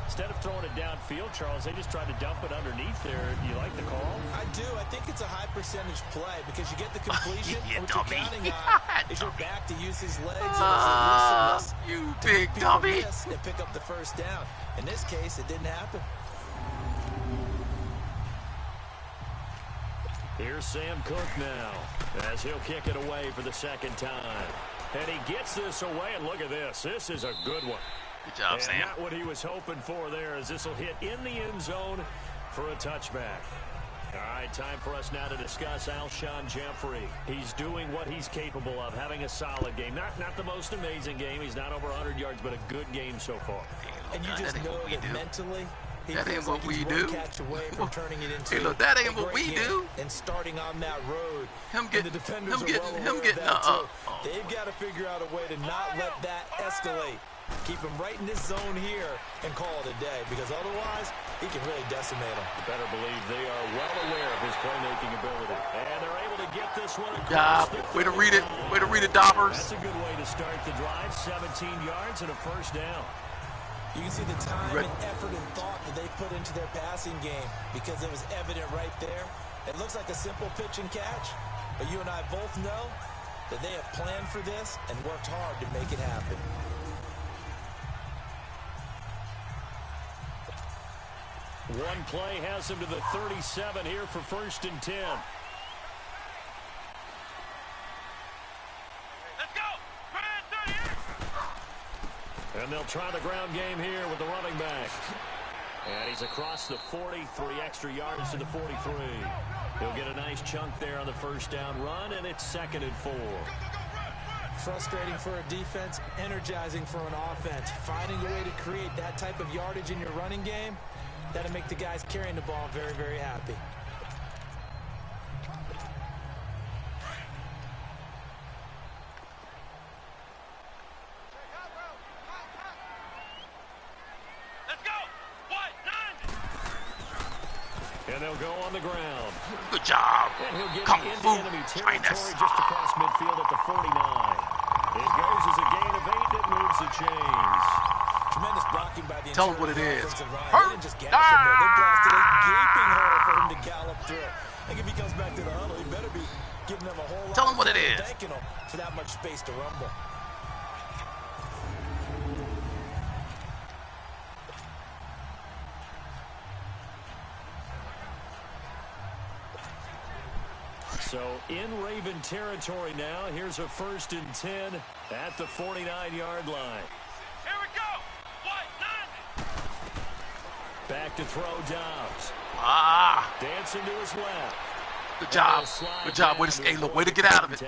Instead of throwing it downfield, Charles, they just tried to dump it underneath there. Do you like the call? I do. I think it's a high percentage play because you get the completion. You what you're dummy. counting on is your back to use his legs and his elusiveness You to big beat dummy. the miss and pick up the first down. In this case, it didn't happen. Here's Sam Cook now as he'll kick it away for the 2nd time. And he gets this away, and look at this. This is a good one. Good job, And Sam. not what he was hoping for there, as this will hit in the end zone for a touchback. All right, time for us now to discuss Alshon Jeffrey. He's doing what he's capable of, having a solid game. Not the most amazing game. He's not over 100 yards, but a good game so far. And you just know that mentally, he That ain't feels what like we he's do. one catch away from turning it into Hey, look, that ain't a what great we game. do. And starting on that road, Him and get- the defenders him are getting- well him aware of getting, that too. They've got to figure out a way to not let that escalate. Keep him right in this zone here and call it a day, because otherwise he can really decimate him. You better believe they are well aware of his playmaking ability. And they're able to get this one across Job. the Way to read it. 39. Way to read it, Dobbers. That's a good way to start the drive. 17 yards and a first down. You can see the time Right. and effort and thought that they put into their passing game, because it was evident right there. It looks like a simple pitch and catch, but you and I both know that they have planned for this and worked hard to make it happen. One play has him to the 37 here for 1st and 10. Let's go! And they'll try the ground game here with the running back. And he's across the 40, 3 extra yards to the 43. He'll get a nice chunk there on the first down run, and it's 2nd and 4. Frustrating for a defense, energizing for an offense. Finding a way to create that type of yardage in your running game, that'll make the guys carrying the ball very, very happy. Let's go! What? 9! And they'll go on the ground. Good job. And he'll get Kung into Fu enemy China territory just across midfield at the 49. It goes as a gain of 8, and it moves the chains. Tremendous blocking by the Tell him what it interior is. offensive line. Hurt. They didn't just gash him there. They blasted a gaping hole for him to gallop through. I think if he comes back to the huddle, he better be giving them a whole lot. Tell him of what it credit, is. Thanking him for that much space to rumble. So in Raven territory now. Here's a 1st and 10 at the 49-yard line. Here we go! What? 9! Back to throw Dobbs. Ah. Dancing to his left. Good job. Good job. Hey, look, way to get out of it.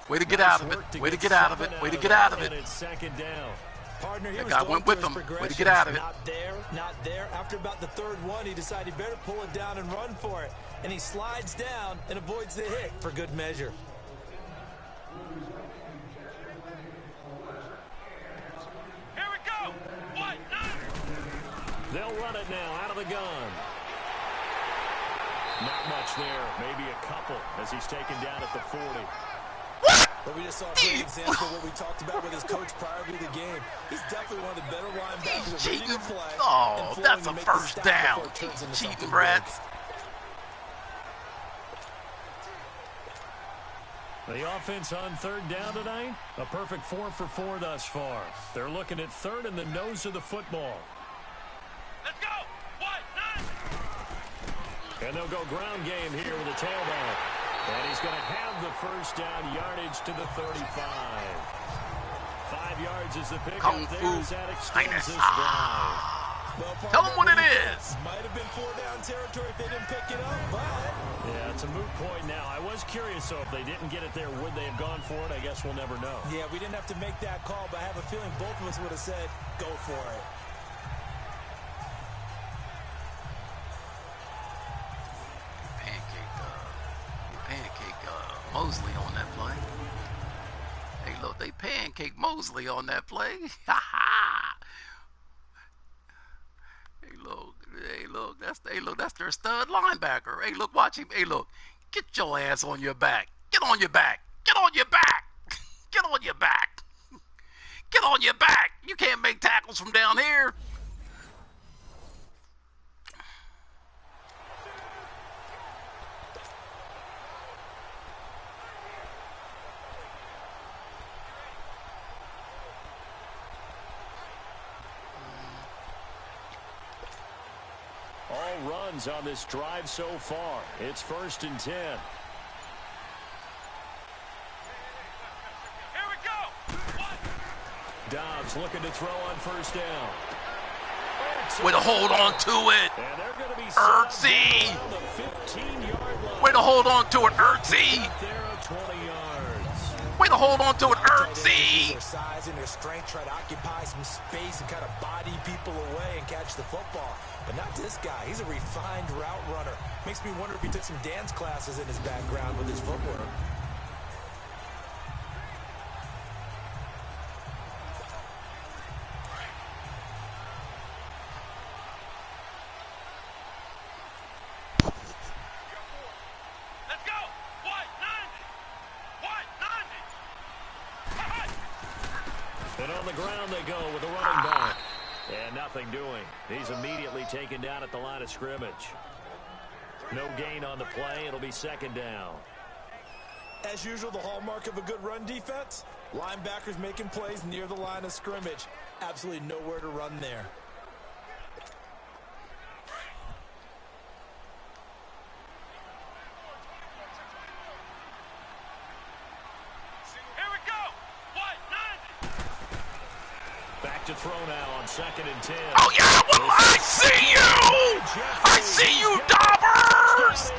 Way to get out of it. Way to get out of it. Way to get out of it. It's second down. Partner, That guy went with him. Way to get out of it. Not there, not there. After about the third one, he decided he better pull it down and run for it. And he slides down and avoids the hit for good measure. Here we go. What? They'll run it now out of the gun. Not much there. Maybe a couple as he's taken down at the 40. But we just saw a great example of what we talked about with his coach prior to the game. He's definitely one of the better linebackers ready to play. Oh, that's a first down. Cheating rats. The offense on third down tonight, a perfect 4 for 4 thus far. They're looking at third in the nose of the football. Let's go. What? And they'll go ground game here with a tailback. And he's going to have the first down, yardage to the 35. 5 yards is the pickup. Kung there Fu as that extends Highness. this drive. Well, Tell them what it is. Might have been 4-down territory if they didn't pick it up, but... Yeah, it's a moot point now. I was curious, so if they didn't get it there, would they have gone for it? I guess we'll never know. Yeah, we didn't have to make that call, but I have a feeling both of us would have said, go for it. Mosley on that play. Hey, look, they pancake Mosley on that play. Hey, look, that's their stud linebacker. Hey, look, watch him. Hey, look, get your ass on your back. Get on your back. Get on your back. Get on your back. Get on your back. You can't make tackles from down here. All runs on this drive so far. It's 1st and 10. Here we go. What? Dobbs looking to throw on first down. Way to hold on to it. And they're going to be Ertzy. around the 15-yard line. Way to hold on to it, Ertzy. There are 20 yards. Way to hold on to it, Ertzy. Their size and their strength try to occupy some space and kind of body people away and catch the football. But not this guy. He's a refined route runner. Makes me wonder if he took some dance classes in his background with his footwork. Let's go. What? 90. What? 90. And on the ground they go with a running back. And nothing doing. He's immediately taken down at the line of scrimmage. No gain on the play. It'll be 2nd down. As usual, the hallmark of a good run defense, linebackers making plays near the line of scrimmage. Absolutely nowhere to run there. Here we go. What? 90. Back to throw now on 2nd and 10. Oh, yeah, well, I see you. I see you, Dobbers.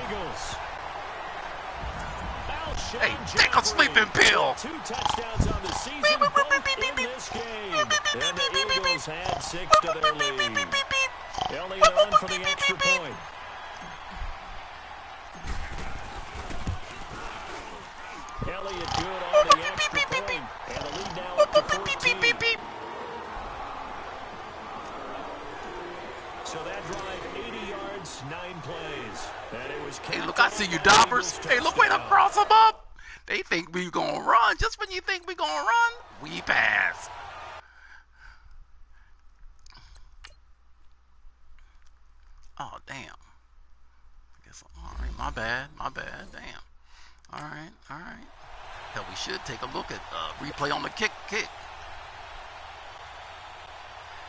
Hey, take a sleeping pill. 2 touchdowns on the season, both in this game. And the Eagles had 6 to their lead. Elliott on for the extra point. Elliott good on the extra point. And the lead now up to 14. So that drive, 80 yards, 9 plays. And it was Hey, look, I see you, Dobbers. Hey, look, way to cross them up. They think we gonna run. Just when you think we gonna run, we pass. Oh, damn. I guess, all right, my bad, damn. All right. Hell, we should take a look at replay on the kick.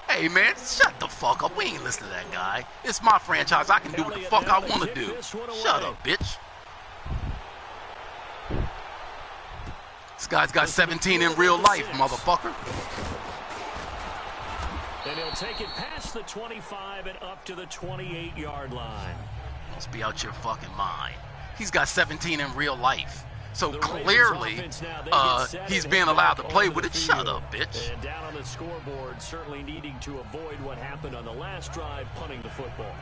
Hey, man, shut the fuck up. We ain't listening to that guy. It's my franchise. I can do what the fuck I want to do. Shut up, bitch. This guy's got 17 in real life, motherfucker. And he'll take it past the 25 and up to the 28-yard line. Must be out your fucking mind. he's got 17 in real life. So clearly, he's being allowed to play with it. Shut up, bitch. And down on the scoreboard, certainly needing to avoid what happened on the last drive, punting the football.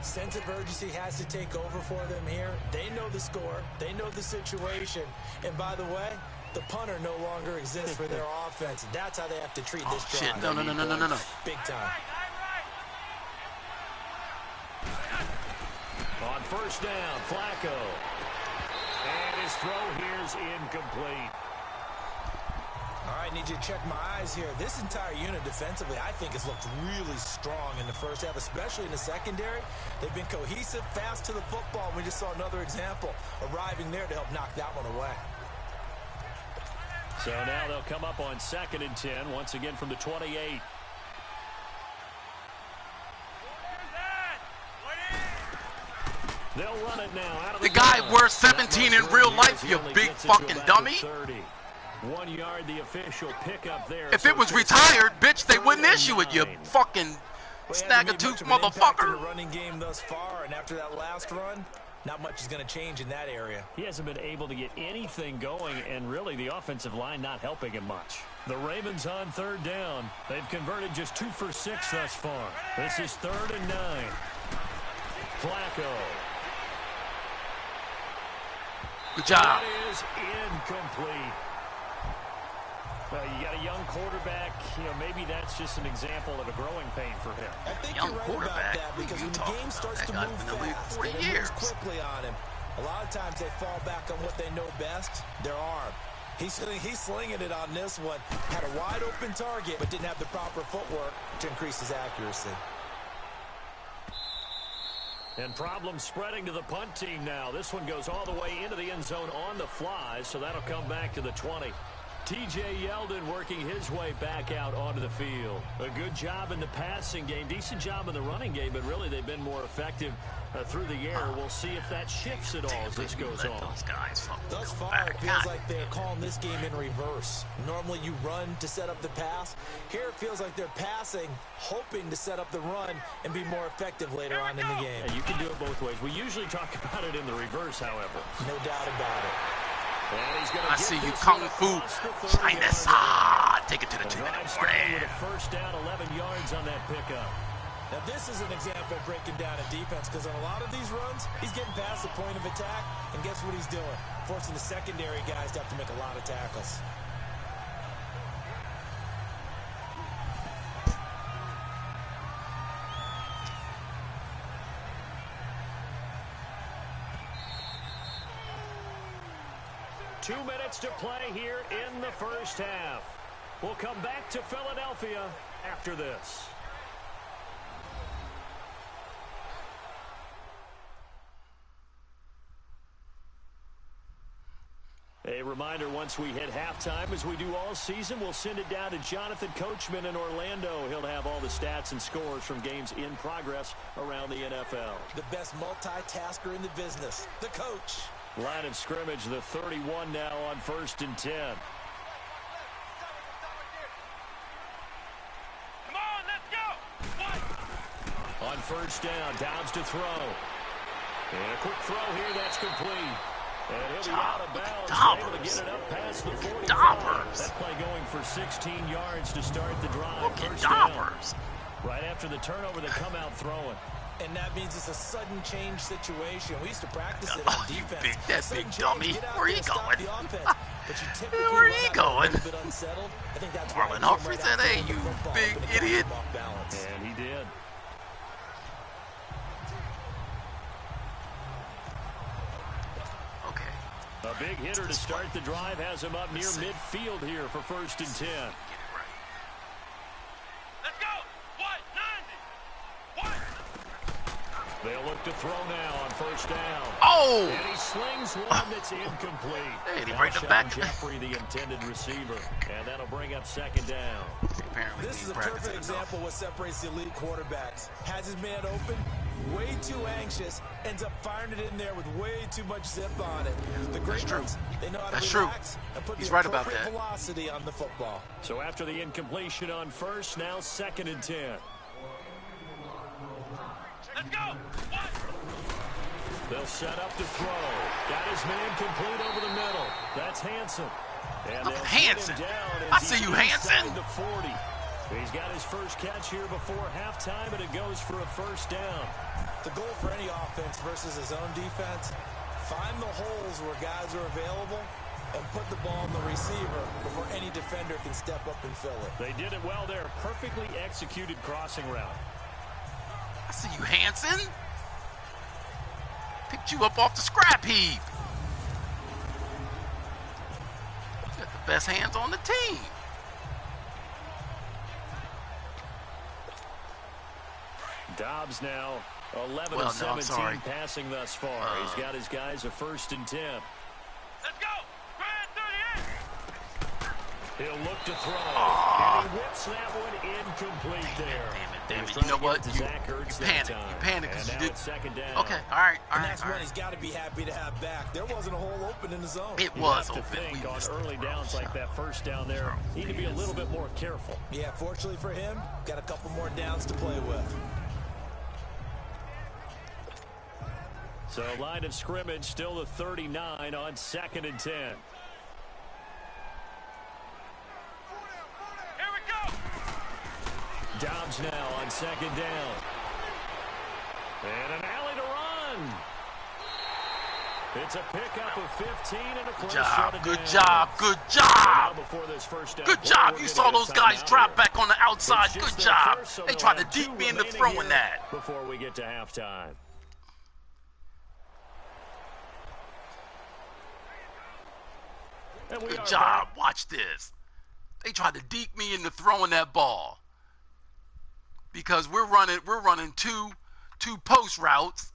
Sense of urgency has to take over for them here. They know the score. They know the situation. And by the way, the punter no longer exists for their offense. That's how they have to treat this drive. Shit, no. Big time. On first down, Flacco. And his throw here's incomplete. All right, need you to check my eyes here. This entire unit defensively, I think, has looked really strong in the first half, especially in the secondary. They've been cohesive, fast to the football. We just saw another example arriving there to help knock that one away. So now they'll come up on 2nd and 10, once again from the 28. They'll run it now out of the guy worth 17 in real life, you big fucking dummy. 1 yard, the official pickup there. If it was retired, bitch, they wouldn't issue it, you fucking snag-a-tooth motherfucker. The running game thus far, and after that last run, not much is going to change in that area. He hasn't been able to get anything going, and really the offensive line not helping him much. The Ravens on 3rd down. They've converted just 2 for 6 thus far. This is 3rd and 9. Flacco. Good job. That is incomplete. You got a young quarterback. Maybe that's just an example of a growing pain for him. I think Young you're right quarterback? about that, because when the game starts to That move guy's been in the league fast, 40 and it years. moves quickly on him, a lot of times they fall back on what they know best, their arm. He's slinging it on this one. Had a wide open target, but didn't have the proper footwork to increase his accuracy. And problems spreading to the punt team now. This one goes all the way into the end zone on the fly, so that'll come back to the 20. T.J. Yeldon working his way back out onto the field. A good job in the passing game, decent job in the running game, but really they've been more effective through the air. We'll see if that shifts at all as this goes on. Thus far, it feels like they're calling this game in reverse. Normally you run to set up the pass. Here it feels like they're passing, hoping to set up the run and be more effective later on in the game. Yeah, you can do it both ways. We usually talk about it in the reverse, however. No doubt about it. I see you, Kung Fu Chinese. Take it to the 2-minute warning. With a first down, 11 yards on that pickup. Now this is an example of breaking down a defense, because on a lot of these runs, he's getting past the point of attack, and guess what he's doing? Forcing the secondary guys to have to make a lot of tackles. Two minutes to play here in the first half. We'll come back to Philadelphia after this. A reminder, once we hit halftime, as we do all season, we'll send it down to Jonathan Coachman in Orlando. He'll have all the stats and scores from games in progress around the NFL. The best multitasker in the business, the coach. Line of scrimmage, the 31 now on 1st and 10. Come on, let's go. On first down, Downs to throw. And a quick throw here, that's complete. And he'll be out of bounds, able to get it up past the 45. That play going for 16 yards to start the drive. First down. Right after the turnover, they come out throwing. And that means it's a sudden change situation. We used to practice it on defense. That big dummy. Where are you going? Where are you going? That's Marlon Humphrey said, hey, you big idiot. And he did. A big hitter to start the drive has him up near midfield here for 1st and 10. Let's go. 190. They'll look to throw now on first down. Oh! And he slings one that's incomplete. Hey, right in the back. Jeffrey, the intended receiver. And that'll bring up 2nd down. This is a perfect example of what separates the elite quarterbacks. Has his man open, way too anxious, ends up firing it in there with way too much zip on it. The great ones, they know how to relax and put the appropriate velocity on the football. So after the incompletion on first, now 2nd and 10. Let's go. They'll set up to throw. Got his man complete over the middle. That's Hansen. And they'll Hansen. get him down I as see he's you, Hansen. inside the 40. He's got his first catch here before halftime, and it goes for a first down. The goal for any offense versus his own defense, find the holes where guys are available and put the ball in the receiver before any defender can step up and fill it. They did it well there. Perfectly executed crossing route. I see you, Hansen. Picked you up off the scrap heap. You got the best hands on the team. Dobbs now 11 of 17 passing thus far. He's got his guys a 1st and 10. Let's go. Grand 38. He'll look to throw. And he whips that one incomplete there. Damn it. You know what? You panicked. You panicked because you did. Second down. Okay, all right. And that's what he's got to be happy to have back. There wasn't a hole open in the zone. It You was have to open. think on early downs like that first down there, need to be a little bit more careful. Yeah, fortunately for him, got a couple more downs to play with. So line of scrimmage still the 39 on 2nd and 10. Here we go. Dobbs now on 2nd down. And an alley to run. It's a pickup of 15 and a first shot of Good downs. job. Good So now job. before this first down Good play, job. we're You gonna saw get a those guys timeout drop here. back on the outside. It's just Good their job. first, so They they'll tried to have deep 2 me into remaining throwing here that. before we get to halftime. And we Good are job. back. Watch this. They tried to deke me into throwing that ball because we're running two post routes.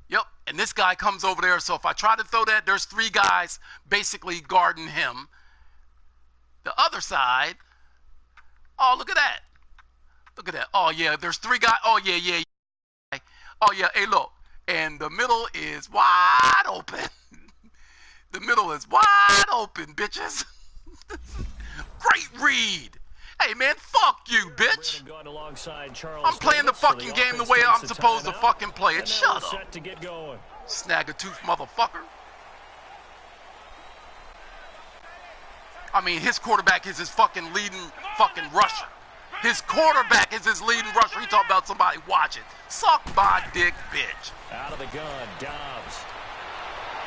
Yep, and this guy comes over there. So if I try to throw that, there's 3 guys basically guarding him. The other side. Oh, look at that. Look at that. Oh yeah, there's 3 guys. Oh yeah. Oh yeah. Hey, look, and the middle is wide open. The middle is wide open, bitches. Great read. Hey, man, fuck you, bitch. I'm playing the fucking game the way I'm supposed to fucking play it. Shut up. Snag-a-tooth motherfucker. I mean, his quarterback is his fucking leading fucking rusher. His quarterback is his leading rusher. He talking about somebody watching. Suck my dick, bitch. Out of the gun, Dobbs.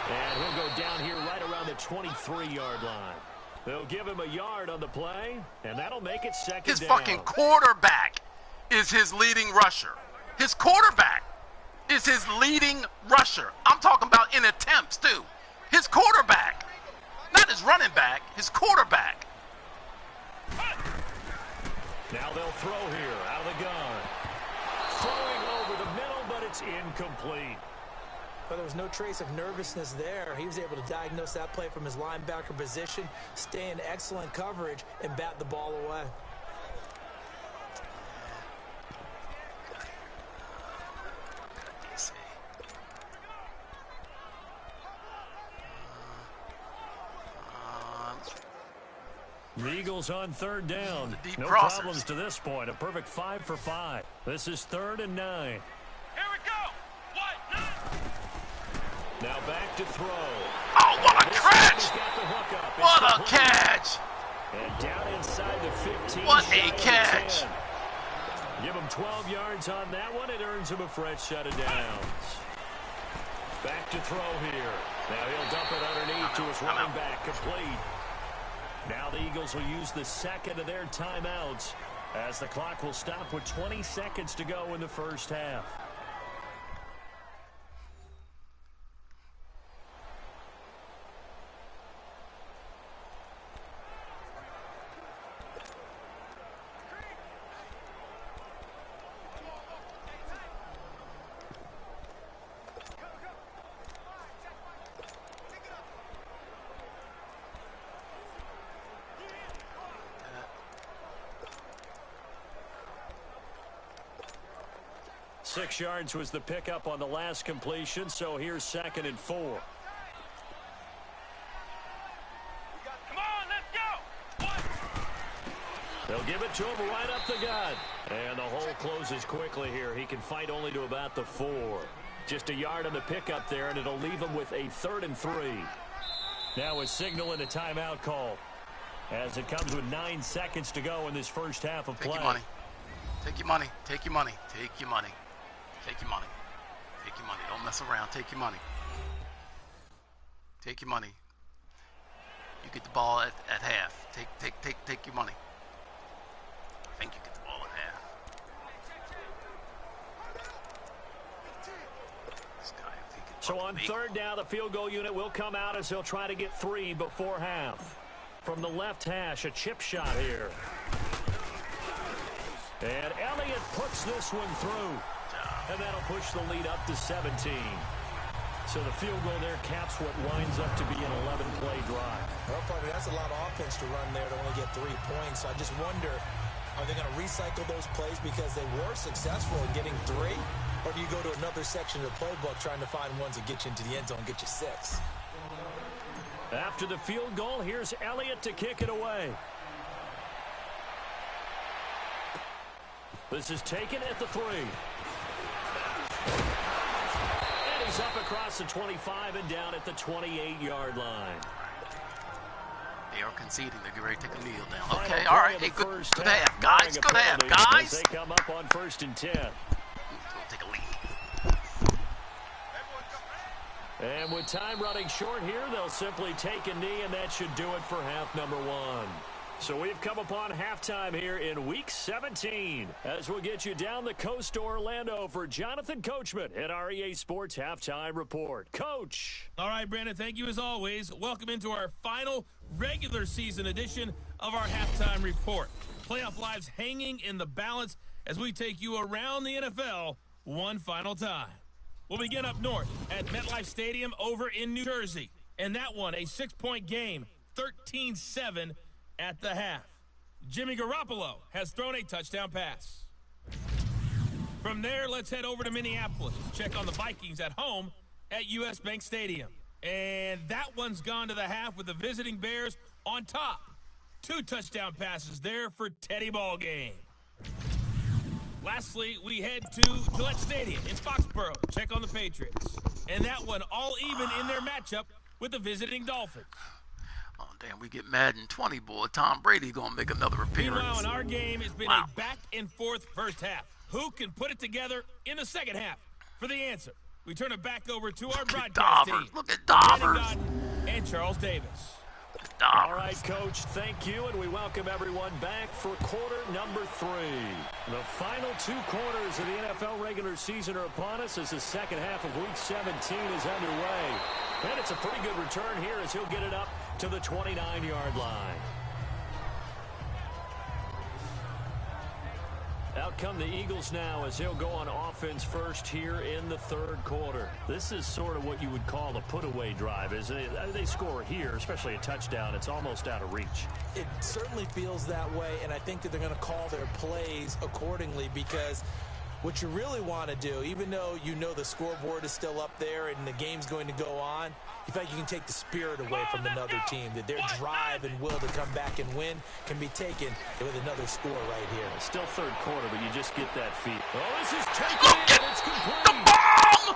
And he'll go down here right around the 23-yard line. They'll give him a yard on the play, and that'll make it second His down. fucking quarterback is his leading rusher. His quarterback is his leading rusher. I'm talking about in attempts, too. His quarterback. Not his running back, his quarterback. Now they'll throw here out of the gun. Throwing over the middle, but it's incomplete. But there was no trace of nervousness there. He was able to diagnose that play from his linebacker position, stay in excellent coverage, and bat the ball away. The Eagles on 3rd down. No crossers. problems to this point. A perfect 5 for 5. This is 3rd and 9. Here we go. What? Now back to throw. Oh, what a This catch! one's got the hook up. It's What a complete. catch! And down inside the 15. What shy a of the catch. 10. Give him 12 yards on that one. It earns him a fresh set of downs. Back to throw here. Now he'll dump it underneath to his running back. Complete. Now the Eagles will use the second of their timeouts as the clock will stop with 20 seconds to go in the first half. Six yards was the pickup on the last completion, so here's 2nd and 4. Come on, let's go. What? They'll give it to him right up the gut. And the hole closes quickly here. He can fight only to about the 4. Just a yard on the pickup there, and it'll leave them with a 3rd and 3. Now a signal and a timeout call as it comes with 9 seconds to go in this first half of play. Take your money. Take your money. Take your money. Take your money. Take your money. Take your money. Don't mess around. Take your money. Take your money. You get the ball at half. Take your money. I think you get the ball at half. This guy, if he could So on 3rd down, the field goal unit will come out as he'll try to get 3 before half. From the left hash, a chip shot here. And Elliott puts this one through. And that'll push the lead up to 17. So the field goal there caps what winds up to be an 11-play drive. Well, partner, that's a lot of offense to run there to only get 3 points. So I just wonder, are they going to recycle those plays because they were successful in getting 3? Or do you go to another section of the playbook trying to find ones that get you into the end zone and get you 6? After the field goal, here's Elliott to kick it away. This is taken at the 3. And he's up across the 25 and down at the 28-yard line. They are conceding. They're ready to take a kneel down. Okay, all right. Hey, good half, guys. Good half, guys. They come up on 1st and 10. Take a lead. And with time running short here, they'll simply take a knee, and that should do it for half number 1. So we've come upon halftime here in Week 17 as we'll get you down the coast to Orlando for Jonathan Coachman at our EA Sports Halftime Report. Coach. All right, Brandon, thank you as always. Welcome into our final regular season edition of our Halftime Report. Playoff lives hanging in the balance as we take you around the NFL one final time. We'll begin up north at MetLife Stadium over in New Jersey. And that one, a 6-point game, 13-7 at the half. Jimmy Garoppolo has thrown a touchdown pass. From there, let's head over to Minneapolis to check on the Vikings at home at US Bank Stadium. And that one's gone to the half with the visiting Bears on top. 2 touchdown passes there for Teddy Ballgame. Lastly, we head to Gillette Stadium in Foxborough to check on the Patriots. And that one all even in their matchup with the visiting Dolphins. Oh, damn, we get Madden 20, boy. Tom Brady going to make another appearance. Meanwhile, in our game, it's been a back-and-forth first half. Who can put it together in the second half? For the answer, we turn it back over to our broadcast team. Look at Daubers. And Charles Davis. All right, Coach, thank you, and we welcome everyone back for quarter number 3. The final 2 quarters of the NFL regular season are upon us as the second half of Week 17 is underway. And it's a pretty good return here as he'll get it up to the 29-yard line. Out come the Eagles now as he'll go on offense first here in the 3rd quarter. This is sort of what you would call a put-away drive, isn't it? They score here, especially a touchdown. It's almost out of reach. It certainly feels that way, and I think that they're going to call their plays accordingly because what you really want to do, even though you know the scoreboard is still up there and the game's going to go on, you feel like you can take the spirit away from another team, that their drive and will to come back and win can be taken with another score right here. Still 3rd quarter, but you just get that feed. Oh, this is taken in. It's complete. The bomb!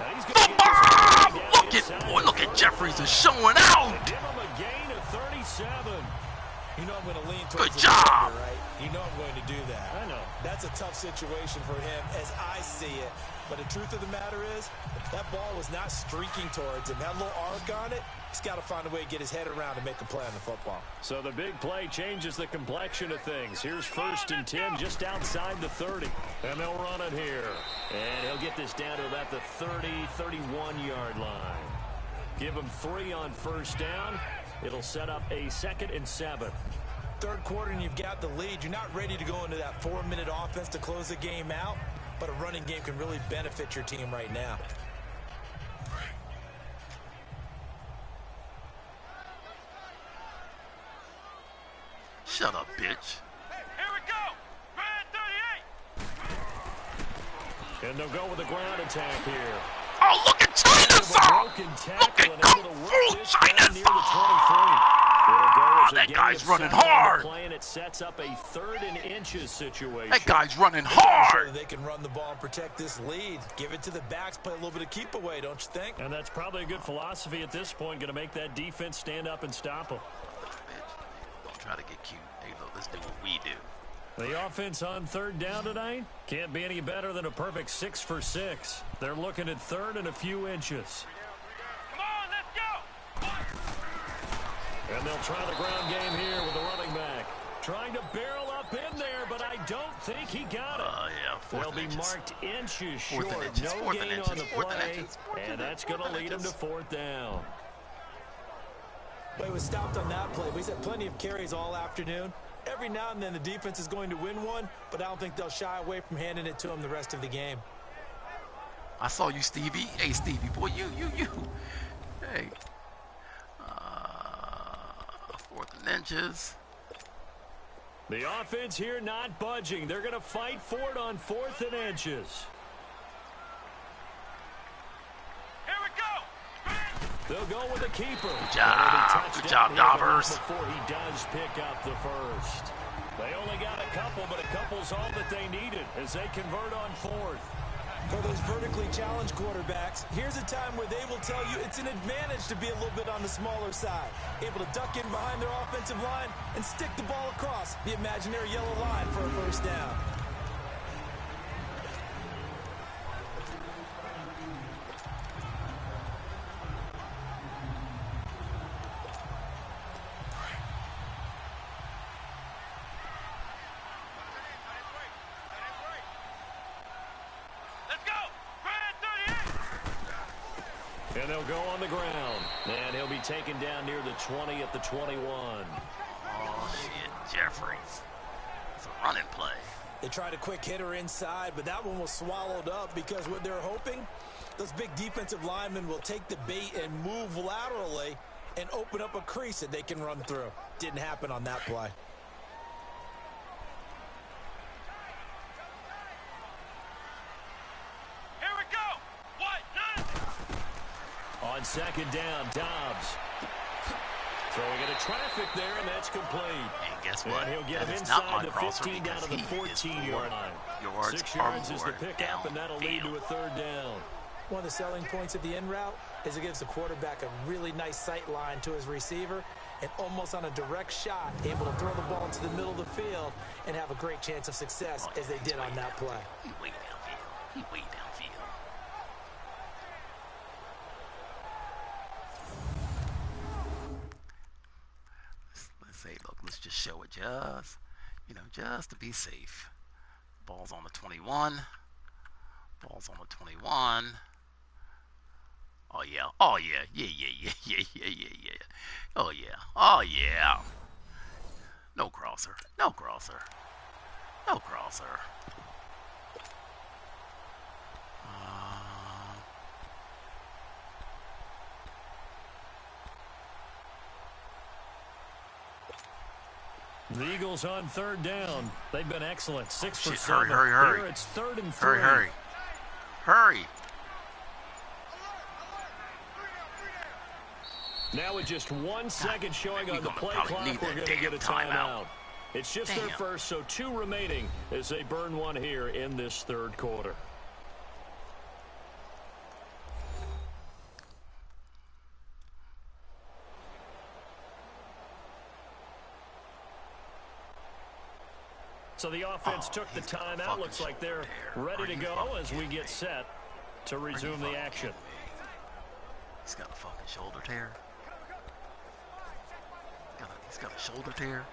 Look at Jeffries is showing out. Give him a gain of 37. You know I'm going to lean towards the job, right? You know I'm going to do that. I know. That's a tough situation for him as I see it. But the truth of the matter is, that ball was not streaking towards him. That little arc on it, he's got to find a way to get his head around and make a play on the football. So the big play changes the complexion of things. Here's 1st and 10 just outside the 30. And they'll run it here. And he'll get this down to about the 30, 31-yard line. Give him 3 on 1st down. It'll set up a 2nd and 7. 3rd quarter and you've got the lead. You're not ready to go into that 4-minute offense to close the game out, but a running game can really benefit your team right now. Shut up, bitch. Hey, here we go. Brand 38. And they'll go with a ground attack here. Oh, look at China, sir! Look at Kung Fu China, sir! It'll go as a That guy's running hard. Play, and it sets up a 3rd and inches situation. That guy's running Show hard. that they can run the ball and protect this lead. Give it to the backs, play a little bit of keep away, don't you think? And that's probably a good philosophy at this point, going to make that defense stand up and stop them. Don't try to get cute. Hey, look, let's do what we do. The offense on 3rd down tonight can't be any better than a perfect 6 for 6. They're looking at 3rd and a few inches. Come on, let's go. And they'll try the ground game here with the running back. Trying to barrel up in there, but I don't think he got it. Yeah, They'll be inches. marked inches Fourth short. and inches, No fourth and gain inches, on the fourth and play, inches, and that's going to lead them to 4th down. But he was stopped on that play. He's had plenty of carries all afternoon. Every now and then the defense is going to win one, but I don't think they'll shy away from handing it to him the rest of the game. I saw you, Stevie. Hey, Stevie, boy, you. Hey. 4th and inches. The offense here not budging. They're going to fight for it on 4th and inches. Here we go. They'll go with the keeper. Good job, Dobbers. Before he does pick up the first. They only got a couple, but a couple's all that they needed as they convert on 4th. For those vertically challenged quarterbacks, here's a time where they will tell you it's an advantage to be a little bit on the smaller side. Able to duck in behind their offensive line and stick the ball across the imaginary yellow line for a 1st down. And they'll go on the ground. And he'll be taken down near the 20 at the 21. Oh, shit, Jeffries. It's a running play. They tried a quick hitter inside, but that one was swallowed up because what they're hoping, those big defensive linemen will take the bait and move laterally and open up a crease that they can run through. Didn't happen on that play. Here we go. What? On 2nd down, Dobbs. Throwing into traffic there, and that's complete. And guess what? And he'll get That him is not inside my the crosser 15 down because to the he is 14-yard line. yards 6 or yards is the more pickup, and that'll lead to a 3rd down. One of the selling points of the in route is it gives the quarterback a really nice sight line to his receiver and almost on a direct shot, able to throw the ball into the middle of the field and have a great chance of success as they did on that play. He way downfield. He way downfield. Let's say, look, let's just show it just to be safe. Ball's on the 21. Ball's on the 21. Oh, yeah. Oh, yeah. Yeah. Oh, yeah. Oh, yeah. No crosser. No crosser. No crosser. The Eagles on 3rd down. They've been excellent. 6 for 7. Hurry. Here it's 3rd and 3. Hurry. Now with just 1 second showing on the play clock, need we're that going to get a damn timeout. It's just their Damn. first, so 2 remaining as they burn one here in this 3rd quarter. So the offense took the timeout. Looks like they're ready to go as we get set to resume the action. He's got a fucking shoulder tear. He's got a shoulder tear.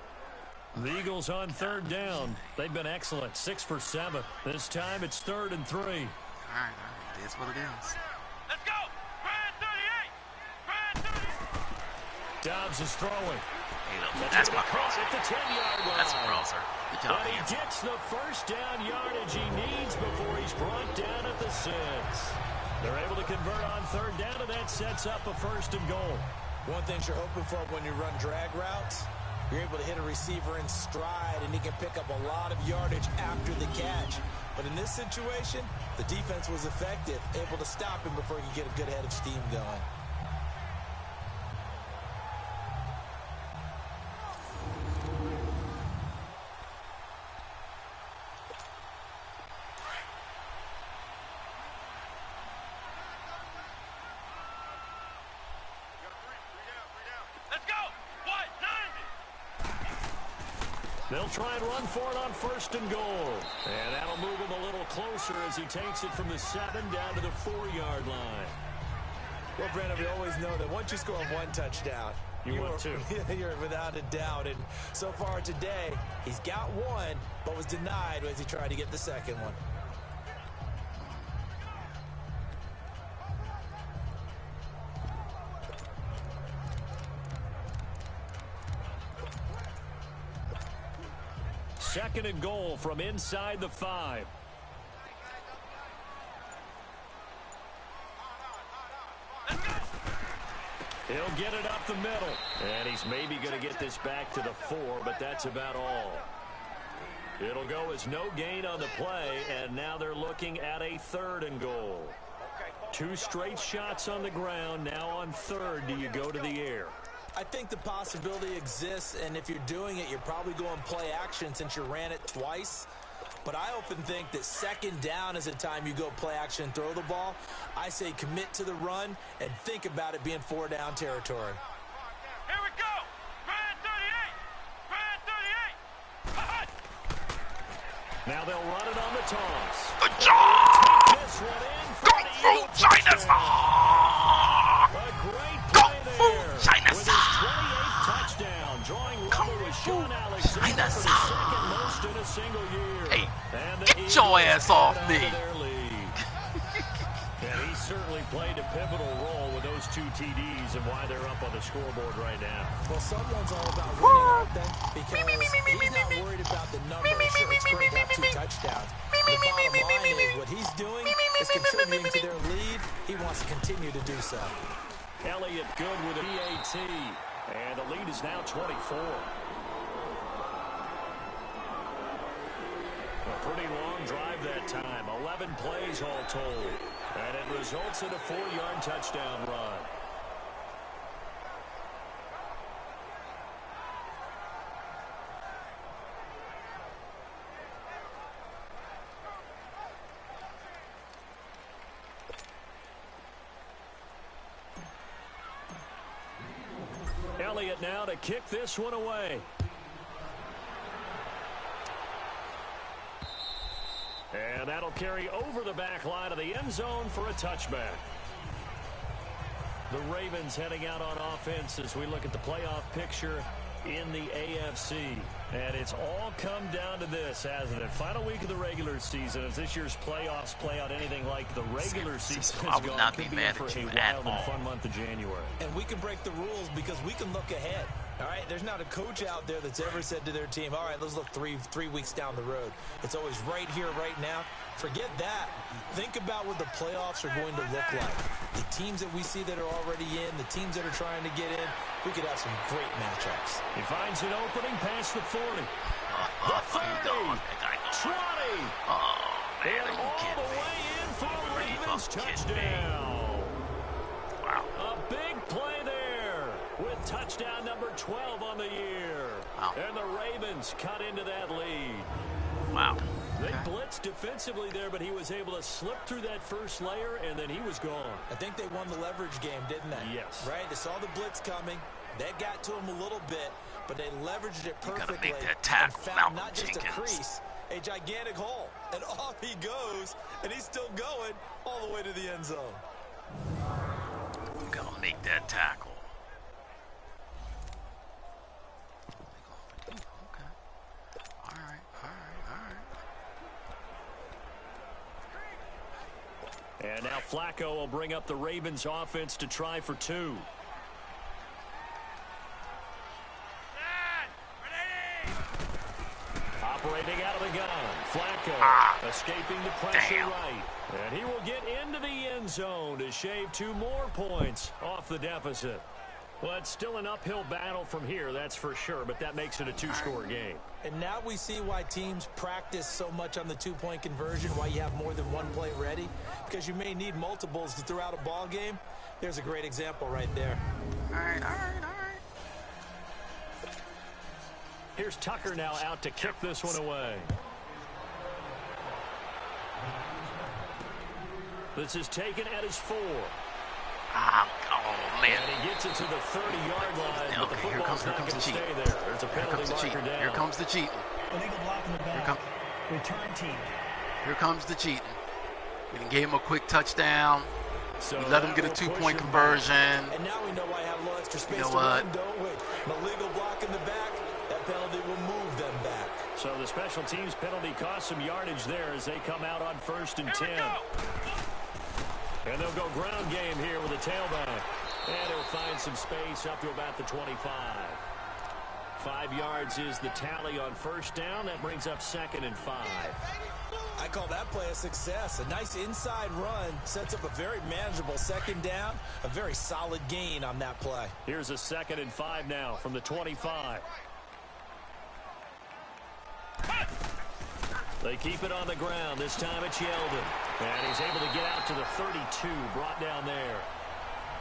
The Eagles on 3rd down. They've been excellent. 6 for 7. This time it's 3rd and 3. All right. It is what it is. Let's go. Brand 38. Dobbs is throwing. Hey, look, that's my crosser. At the 10-yard line. That's a crosser. Good job, And he Hanson. gets the first down yardage he needs before he's brought down at the 6. They're able to convert on 3rd down, and that sets up a 1st and goal. One thing you're hoping for when you run drag routes, you're able to hit a receiver in stride, and he can pick up a lot of yardage after the catch. But in this situation, the defense was effective, able to stop him before he could get a good head of steam going. They'll try and run for it on 1st and goal. And that'll move him a little closer as he takes it from the 7 down to the 4-yard line. Well, Brandon, we always know that once you score 1 touchdown, you want 2. You're without a doubt. And so far today, he's got 1, but was denied as he tried to get the second one. Second and goal from inside the 5. He'll get it up the middle. And he's maybe going to get this back to the 4, but that's about all. It'll go as no gain on the play, and now they're looking at a 3rd and goal. 2 straight shots on the ground. Now on 3rd, do you go to the air? I think the possibility exists, and if you're doing it, you're probably going play action since you ran it twice. But I often think that 2nd down is a time you go play action and throw the ball. I say commit to the run and think about it being 4-down territory. Here we go! Grand 38! Grand 38! Now they'll run it on the toss. Good job! This one in for Kung Fu China! a great Kung play Fu there. China! With his 28th touchdown, drawing level with Sean Alexander for the 2nd most in a single year. Hey, and the get Eagles your ass off out me. of their lead. And he certainly played a pivotal role with those 2 TDs and why they're up on the scoreboard right now. Well, someone's all about winning, aren't they? Because he's not worried about the number. Sure, it's great to have 2 touchdowns. The bottom line is what he's doing is contributing to their lead. He wants to continue to do so. Elliott good with a PAT. And the lead is now 24. A pretty long drive that time. 11 plays all told. And it results in a 4-yard touchdown run. Elliott now to kick this one away. And that'll carry over the back line of the end zone for a touchback. The Ravens heading out on offense as we look at the playoff picture in the AFC. And it's all come down to this, hasn't it? Final week of the regular season. As this year's playoffs play out anything like the regular season I would not be mad for at a you wild at and all. fun month of January. And we can break the rules because we can look ahead. All right, there's not a coach out there that's ever said to their team, all right, let's look three weeks down the road. It's always right here, right now. Forget that. Think about what the playoffs are going to look like. The teams that we see that are already in, the teams that are trying to get in, we could have some great matchups. He finds an opening past the 40. The 30. 20. Oh, man, And are you all kidding the me? way in for a Ravens kidding me? touchdown. Wow. A big play there with touchdown number 12 on the year. Wow. And the Ravens cut into that lead. Wow. They blitzed defensively there, but he was able to slip through that first layer, and then he was gone. I think they won the leverage game, didn't they? Yes. Right? They saw the blitz coming. They got to him a little bit, but they leveraged it You perfectly. gotta make that tackle, and found Malcolm not just Jenkins. a crease, a gigantic hole. And off he goes, and he's still going all the way to the end zone. You gotta make that tackle. Okay. All right. And now Flacco will bring up the Ravens offense to try for 2. Operating out of the gun, Flacco escaping the pressure right. And he will get into the end zone to shave 2 more points off the deficit. Well, it's still an uphill battle from here, that's for sure, but that makes it a 2-score game. And now we see why teams practice so much on the 2-point conversion, why you have more than one play ready, because you may need multiples throughout a ball game. There's a great example right there. All right. Here's Tucker now out to kick this one away. This is taken at his 4. Oh, man. And he gets it to the 30-yard line, but the Okay, here football's comes not going to the stay cheat. there. There's a Here penalty comes the marker cheating. down. Here comes the cheating. Illegal block in the back. Come- Return team. Here comes the cheating. We done gave him a quick touchdown. So We let him get a that will push two-point him conversion. And now we know why I have a little extra space You know to what? run, don't we? An illegal block in the back, that penalty will move them back. So the special teams penalty cost some yardage there as they come out on 1st and 10. And they'll go ground game here with a tailback. And he'll find some space up to about the 25. 5 yards is the tally on 1st down. That brings up 2nd and 5. I call that play a success. A nice inside run sets up a very manageable 2nd down. A very solid gain on that play. Here's a 2nd and 5 now from the 25. They keep it on the ground. This time it's Yeldon. And he's able to get out to the 32, brought down there.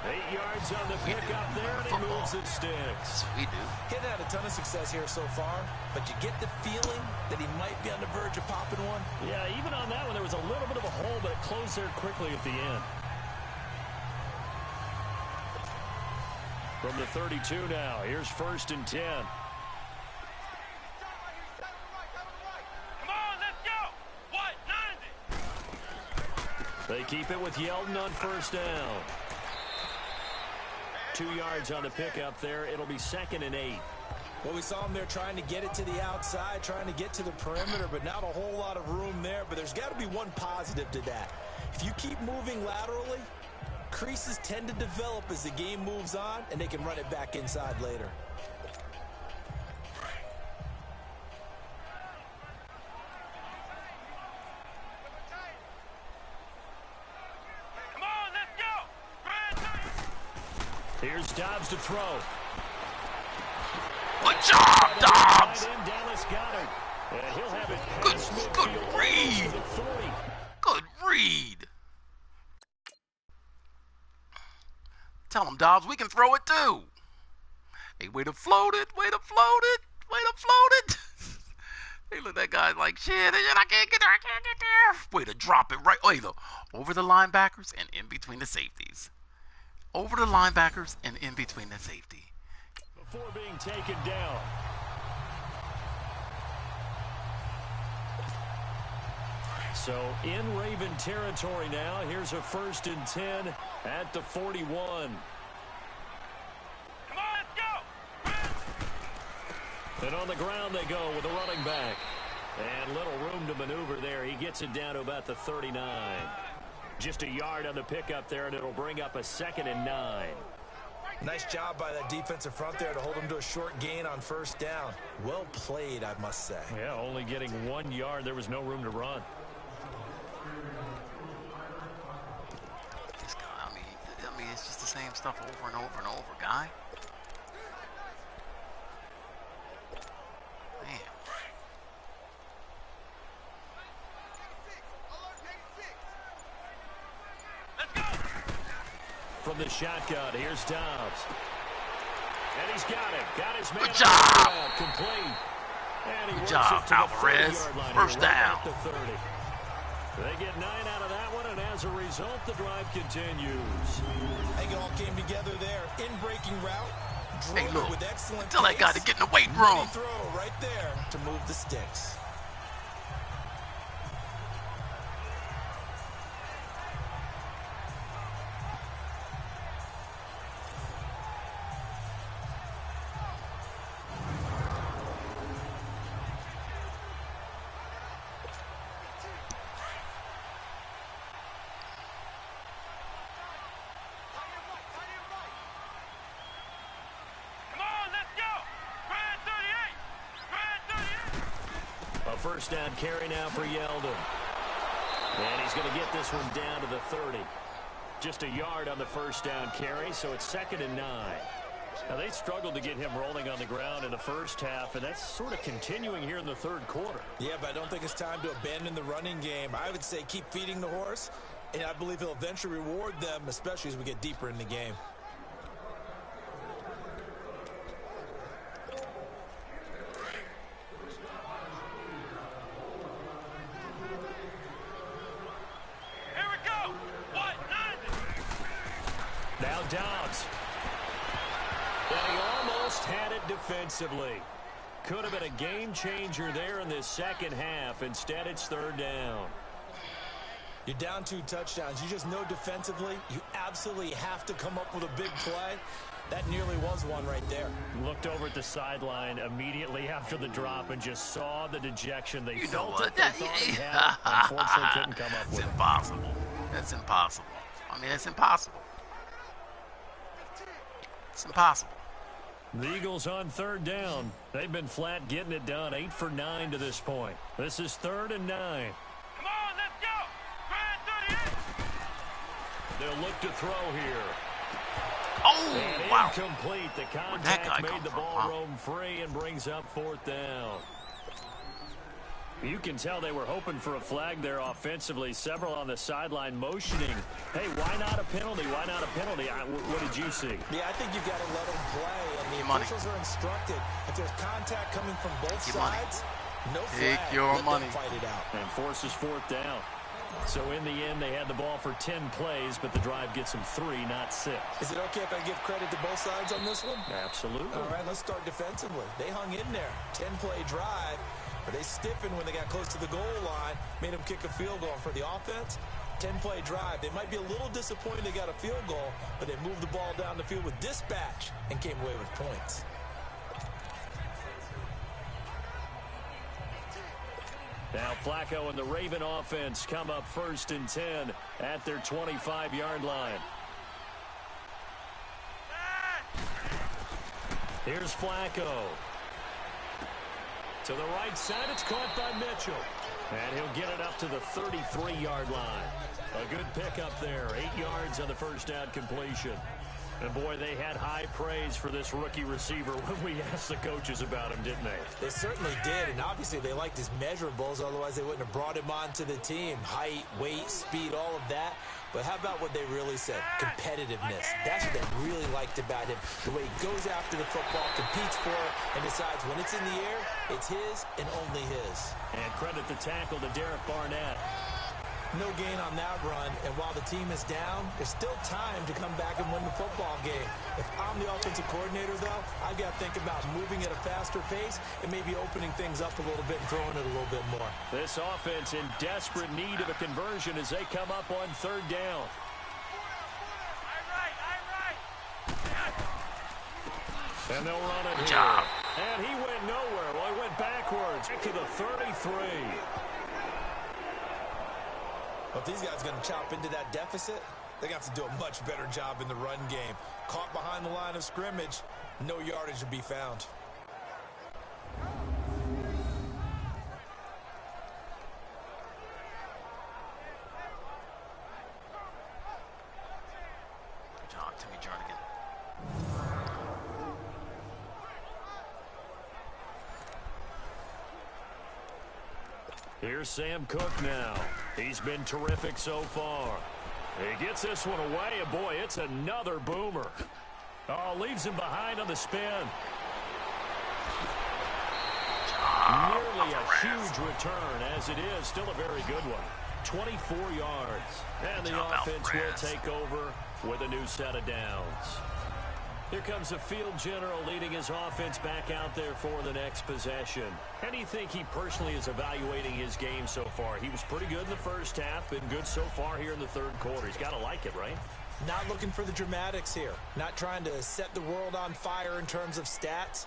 8 yards on the pickup there, and he moves it sticks. We do. He hadn't had a ton of success here so far, but you get the feeling that he might be on the verge of popping one. Yeah, even on that one, there was a little bit of a hole, but it closed there quickly at the end. From the 32 now, here's 1st and 10. They keep it with Yeldon on 1st down. 2 yards on the pickup there. It'll be 2nd and 8. Well, we saw him there trying to get it to the outside, trying to get to the perimeter, but not a whole lot of room there. But there's got to be one positive to that. If you keep moving laterally, creases tend to develop as the game moves on, and they can run it back inside later. Here's Dobbs to throw. Good job, Dobbs. Dallas Goedert. And he'll have it Good past midfield read. to the 40. Good read. Tell him, Dobbs, we can throw it too. Hey, way to float it. Way to float it. Way to float it. Hey, look, that guy's like, shit, I can't get there. I can't get there. Way to drop it right. Wait, look, over the linebackers and in between the safeties. Over the linebackers and in between the safety. Before being taken down. So in Raven territory now. Here's a 1st and 10 at the 41. Come on, let's go! And on the ground they go with a running back. And little room to maneuver there. He gets it down to about the 39. Just a yard on the pickup there, and it'll bring up a 2nd and 9. Nice job by that defensive front there to hold him to a short gain on 1st down. Well played, I must say. Yeah, only getting 1 yard. There was no room to run. This guy, I mean, it's just the same stuff over and over and over, guy. Man. From the shotgun, here's Dobbs. And he's got it. Got his man. Good job. Complete. And he Good works job, it to the Alvarez. 30-yard line. First Right down. at the 30. They get 9 out of that one, and as a result, the drive continues. I think it all came together there. In-breaking route. Hey, Drove look, it with excellent tell that guy to pace. get in the weight Money room. throw right there to move the sticks. A 1st down carry now for Yeldon. And he's going to get this one down to the 30. Just a yard on the 1st down carry, so it's 2nd and 9. Now, they struggled to get him rolling on the ground in the first half, and that's sort of continuing here in the 3rd quarter. Yeah, but I don't think it's time to abandon the running game. I would say keep feeding the horse, and I believe he'll eventually reward them, especially as we get deeper in the game. Dobbs. And he almost had it defensively. Could have been a game changer there in this second half. Instead, it's third down. You're down 2 touchdowns. You just know defensively you absolutely have to come up with a big play. That nearly was one right there. Looked over at the sideline immediately after the drop and just saw the dejection. They felt it. They thought he had it. Unfortunately, couldn't come up with it. It's impossible. That's impossible. I mean, it's impossible. It's impossible. The Eagles on third down. They've been flat getting it done. 8 for 9 to this point. This is 3rd and 9. Come on, let's go. They'll look to throw here. Oh, And wow. incomplete. The Where'd that guy contact come made the from, ball huh? roam free and brings up 4th down. You can tell they were hoping for a flag there offensively. Several on the sideline motioning. Hey, why not a penalty? Why not a penalty? What did you see? Yeah, I think you've got to let them play. And the Money. officials are instructed. If there's contact coming from both Your money. sides, no Take flag. your Let money. them fight it out. And forces 4th down. So in the end, they had the ball for 10 plays, but the drive gets them 3, not 6. Is it okay if I give credit to both sides on this one? Absolutely. All right, let's start defensively. They hung in there. 10-play drive, but they stiffened when they got close to the goal line, made them kick a field goal. For the offense, 10-play drive. They might be a little disappointed they got a field goal, but they moved the ball down the field with dispatch and came away with points. Now Flacco and the Raven offense come up 1st and 10 at their 25-yard line. Here's Flacco. To the right side, it's caught by Mitchell. And he'll get it up to the 33-yard line. A good pickup there, 8 yards on the first down completion. And boy, they had high praise for this rookie receiver when we asked the coaches about him, didn't they? They certainly did, and obviously they liked his measurables, otherwise they wouldn't have brought him onto the team. Height, weight, speed, all of that. But how about what they really said? Competitiveness. That's what they really liked about him. The way he goes after the football, competes for it, and decides when it's in the air, it's his and only his. And credit the tackle to Derek Barnett. No gain on that run, and while the team is down, there's still time to come back and win the football game. If I'm the offensive coordinator, though, I've got to think about moving at a faster pace and maybe opening things up a little bit and throwing it a little bit more. This offense in desperate need of a conversion as they come up on 3rd down. And they'll run it Good here. job. And he went nowhere. Well, he went backwards to the 33. But if these guys are going to chop into that deficit, they're going to have to do a much better job in the run game. Caught behind the line of scrimmage, no yardage to be found. Good job, Timmy Jernigan. Here's Sam Cook now. He's been terrific so far. He gets this one away, and boy, it's another boomer. Oh, leaves him behind on the spin. Nearly a huge return, as it is. Still a very good one. 24 yards. And the offense will take over with a new set of downs. Here comes the field general leading his offense back out there for the next possession. How do you think he personally is evaluating his game so far? He was pretty good in the first half, been good so far here in the 3rd quarter. He's got to like it, right? Not looking for the dramatics here. Not trying to set the world on fire in terms of stats.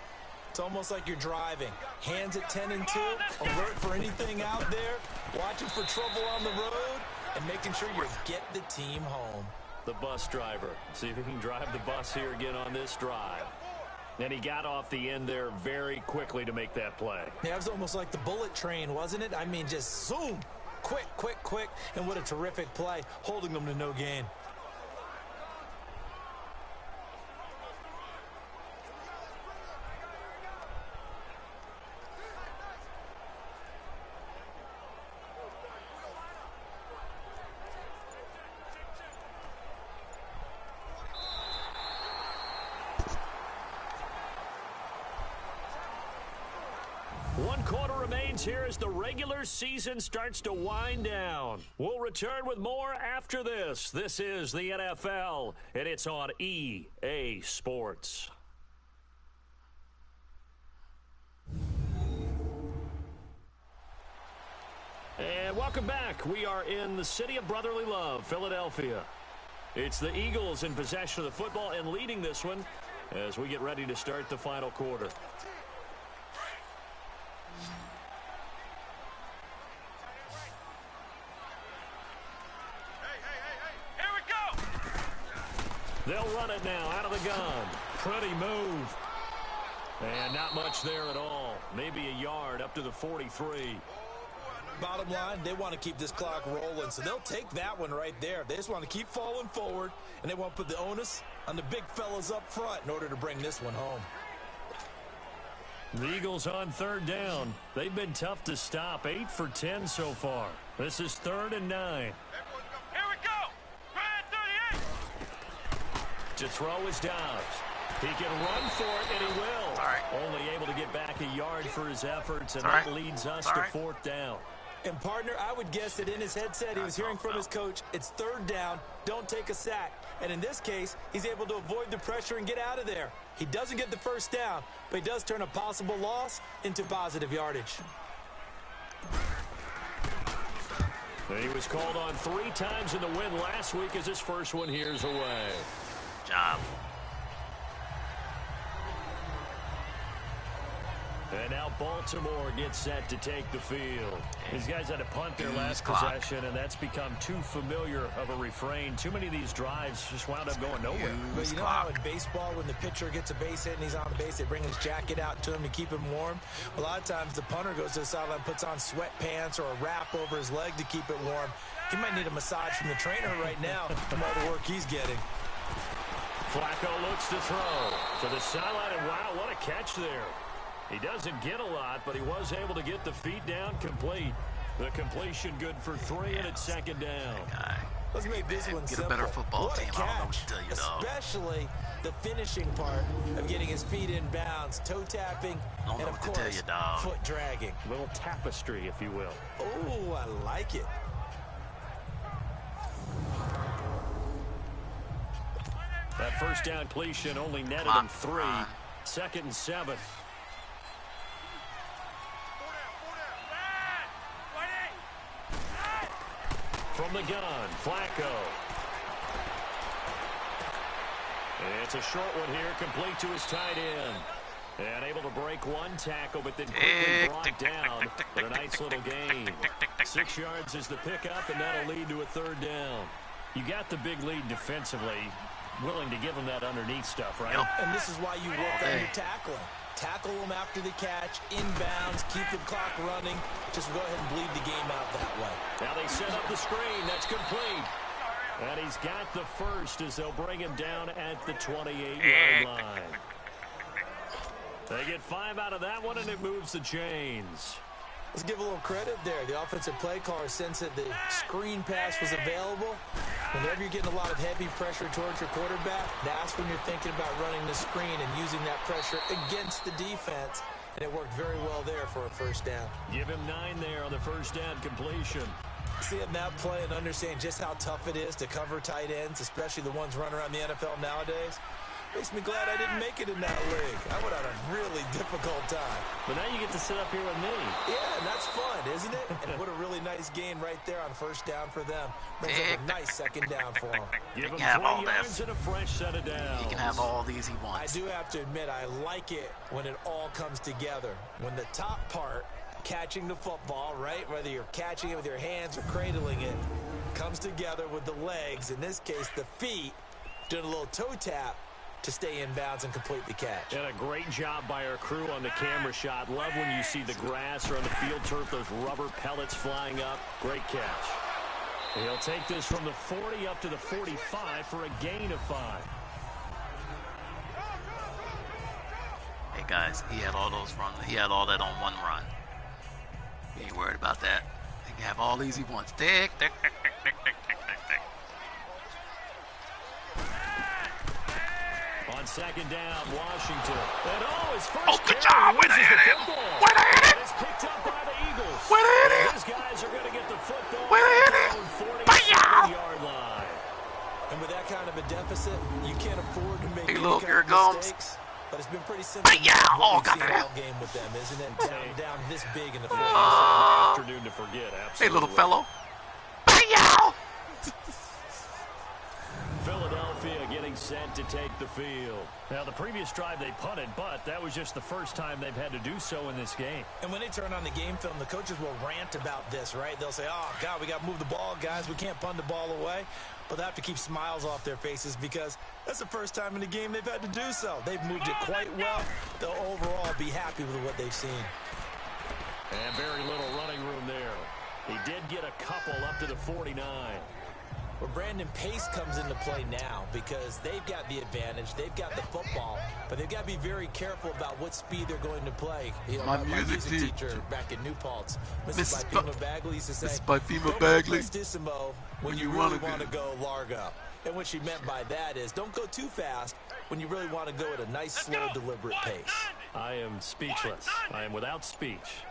It's almost like you're driving. Hands at 10 and 2, alert for anything out there, watching for trouble on the road, and making sure you get the team home. The bus driver. See if he can drive the bus here again on this drive. And he got off the end there very quickly to make that play. Yeah, it was almost like the bullet train, wasn't it? I mean, just zoom. Quick, quick, quick. And what a terrific play, holding them to no gain. 1 quarter remains here as the regular season starts to wind down. We'll return with more after this. This is the NFL, and it's on EA Sports. And welcome back. We are in the city of brotherly love, Philadelphia. It's the Eagles in possession of the football and leading this one as we get ready to start the final quarter. They'll run it now out of the gun. Pretty move. And not much there at all. Maybe a yard up to the 43. Bottom line, they want to keep this clock rolling, so they'll take that one right there. They just want to keep falling forward, and they want to put the onus on the big fellas up front in order to bring this one home. The Eagles on 3rd down. They've been tough to stop. 8 for 10 so far. This is 3rd and 9. Here we go. 38. To throw is Dobbs. He can run for it, and he will. Sorry. Only able to get back a yard for his efforts, and Sorry. that leads us Sorry. to 4th down. And, partner, I would guess that in his headset he was hearing from his coach, it's 3rd down, don't take a sack. And in this case, he's able to avoid the pressure and get out of there. He doesn't get the 1st down, but he does turn a possible loss into positive yardage. He was called on 3 times in the win last week as his first one here's away. Job. And now Baltimore gets set to take the field. These guys had to punt their last clock. possession, and that's become too familiar of a refrain. Too many of these drives just wound up going nowhere. But you know how in baseball, when the pitcher gets a base hit and he's on the base, they bring his jacket out to him to keep him warm? A lot of times the punter goes to the sideline, puts on sweatpants or a wrap over his leg to keep it warm. He might need a massage from the trainer right now from all the work he's getting. Flacco looks to throw to the sideline, and wow, what a catch there. He doesn't get a lot, but he was able to get the feet down complete. The completion good for 3, and it's 2nd down. Let's make this one Get simple. a better football What a team. I don't know what catch. to tell you, dog. Especially the finishing part of getting his feet in bounds, toe tapping, I don't and know of what to tell course, you, dog. foot dragging. A little tapestry, if you will. Oh, I like it. That 1st down completion only netted Come on, him 3. come on. 2nd and 7. From the gun, Flacco. It's a short one here, complete to his tight end. And able to break 1 tackle, but then quickly brought down for a nice little gain. 6 yards is the pickup, and that'll lead to a 3rd down. You got the big lead defensively. Willing to give him that underneath stuff, right? Yep. And this is why you work on your tackling. Tackle them after the catch, inbounds, keep the clock running. Just go ahead and bleed the game out that way. Now they set up the screen. That's complete. And he's got the 1st as they'll bring him down at the 28-yard line. They get 5 out of that one, and it moves the chains. Let's give a little credit there. The offensive play caller sensed that the screen pass was available. Whenever you're getting a lot of heavy pressure towards your quarterback, that's when you're thinking about running the screen and using that pressure against the defense. And it worked very well there for a 1st down. Give him 9 there on the 1st down completion. Seeing that play and understand just how tough it is to cover tight ends, especially the ones running around the NFL nowadays, makes me glad I didn't make it in that league. I would have had a really difficult time. But now you get to sit up here with me. Yeah, and that's fun, isn't it? And what a really nice gain right there on 1st down for them. Brings up a nice 2nd down for them. Give him have 3 all yards this. and a fresh set of downs. He can have all these he I wants. do have to admit, I like it when it all comes together. When the top part, catching the football, right, whether you're catching it with your hands or cradling it, comes together with the legs, in this case the feet, doing a little toe tap to stay in bounds and complete the catch. And a great job by our crew on the camera shot. Love when you see the grass or on the field turf, those rubber pellets flying up. Great catch. He'll take this from the 40 up to the 45 for a gain of 5. Hey, guys, he had all those runs. He had all that on 1 run. He ain't worried about that. He can have all these he wants. Tick, tick, tick, tick, tick, tick, tick, tick, tick. On 2nd down, Washington. And his first Good carry job. Way to loses hit the him. football. Way to hit And it. it's guys are going to get the football Where at is their it? own Bam! 47-yard line. And with that kind of a deficit, you can't afford to make Hey, any look, kind here of it comes. mistakes. But it's been pretty simple. Bam! Oh, What we've got seen that. all game with them, isn't it? Down this big in the fourth. Afternoon to forget, absolutely. Hey, little fellow. Bam! Philadelphia getting set to take the field. Now, the previous drive they punted, but that was just the first time they've had to do so in this game. And when they turn on the game film, the coaches will rant about this, right? They'll say, oh, God, we got to move the ball, guys. We can't punt the ball away. But they have to keep smiles off their faces because that's the first time in the game they've had to do so. They've moved it quite well. They'll overall be happy with what they've seen. And very little running room there. He did get a couple up to the 49. Well, Brandon, pace comes into play now because they've got the advantage. They've got the football, but they've got to be very careful about what speed they're going to play. You know, My my music teacher back in New Paltz, Mrs. Miss Bifima Bagley, used to say, Miss Bifima don't Bagley. go prestissimo when you wanna really want to go largo. And what she meant by that is don't go too fast when you really want to go at a nice, slow, deliberate pace. I am speechless. I am without speech.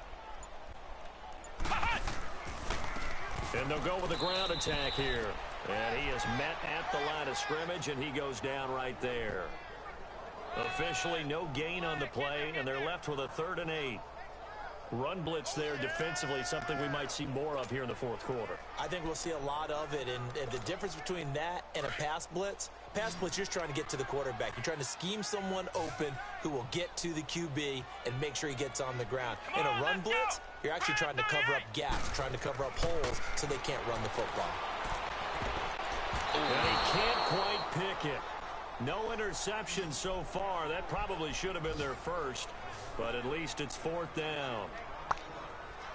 And they'll go with a ground attack here. And he is met at the line of scrimmage, and he goes down right there. Officially no gain on the play, and they're left with a 3rd and 8. Run blitz there defensively, something we might see more of here in the fourth quarter. I think we'll see a lot of it, and the difference between that and a pass blitz, you're just trying to get to the quarterback. You're trying to scheme someone open who will get to the QB and make sure he gets on the ground. In a run blitz, you're actually trying to cover up gaps, trying to cover up holes so they can't run the football. And he can't quite pick it. No interception so far. That probably should have been their first, but at least it's 4th down.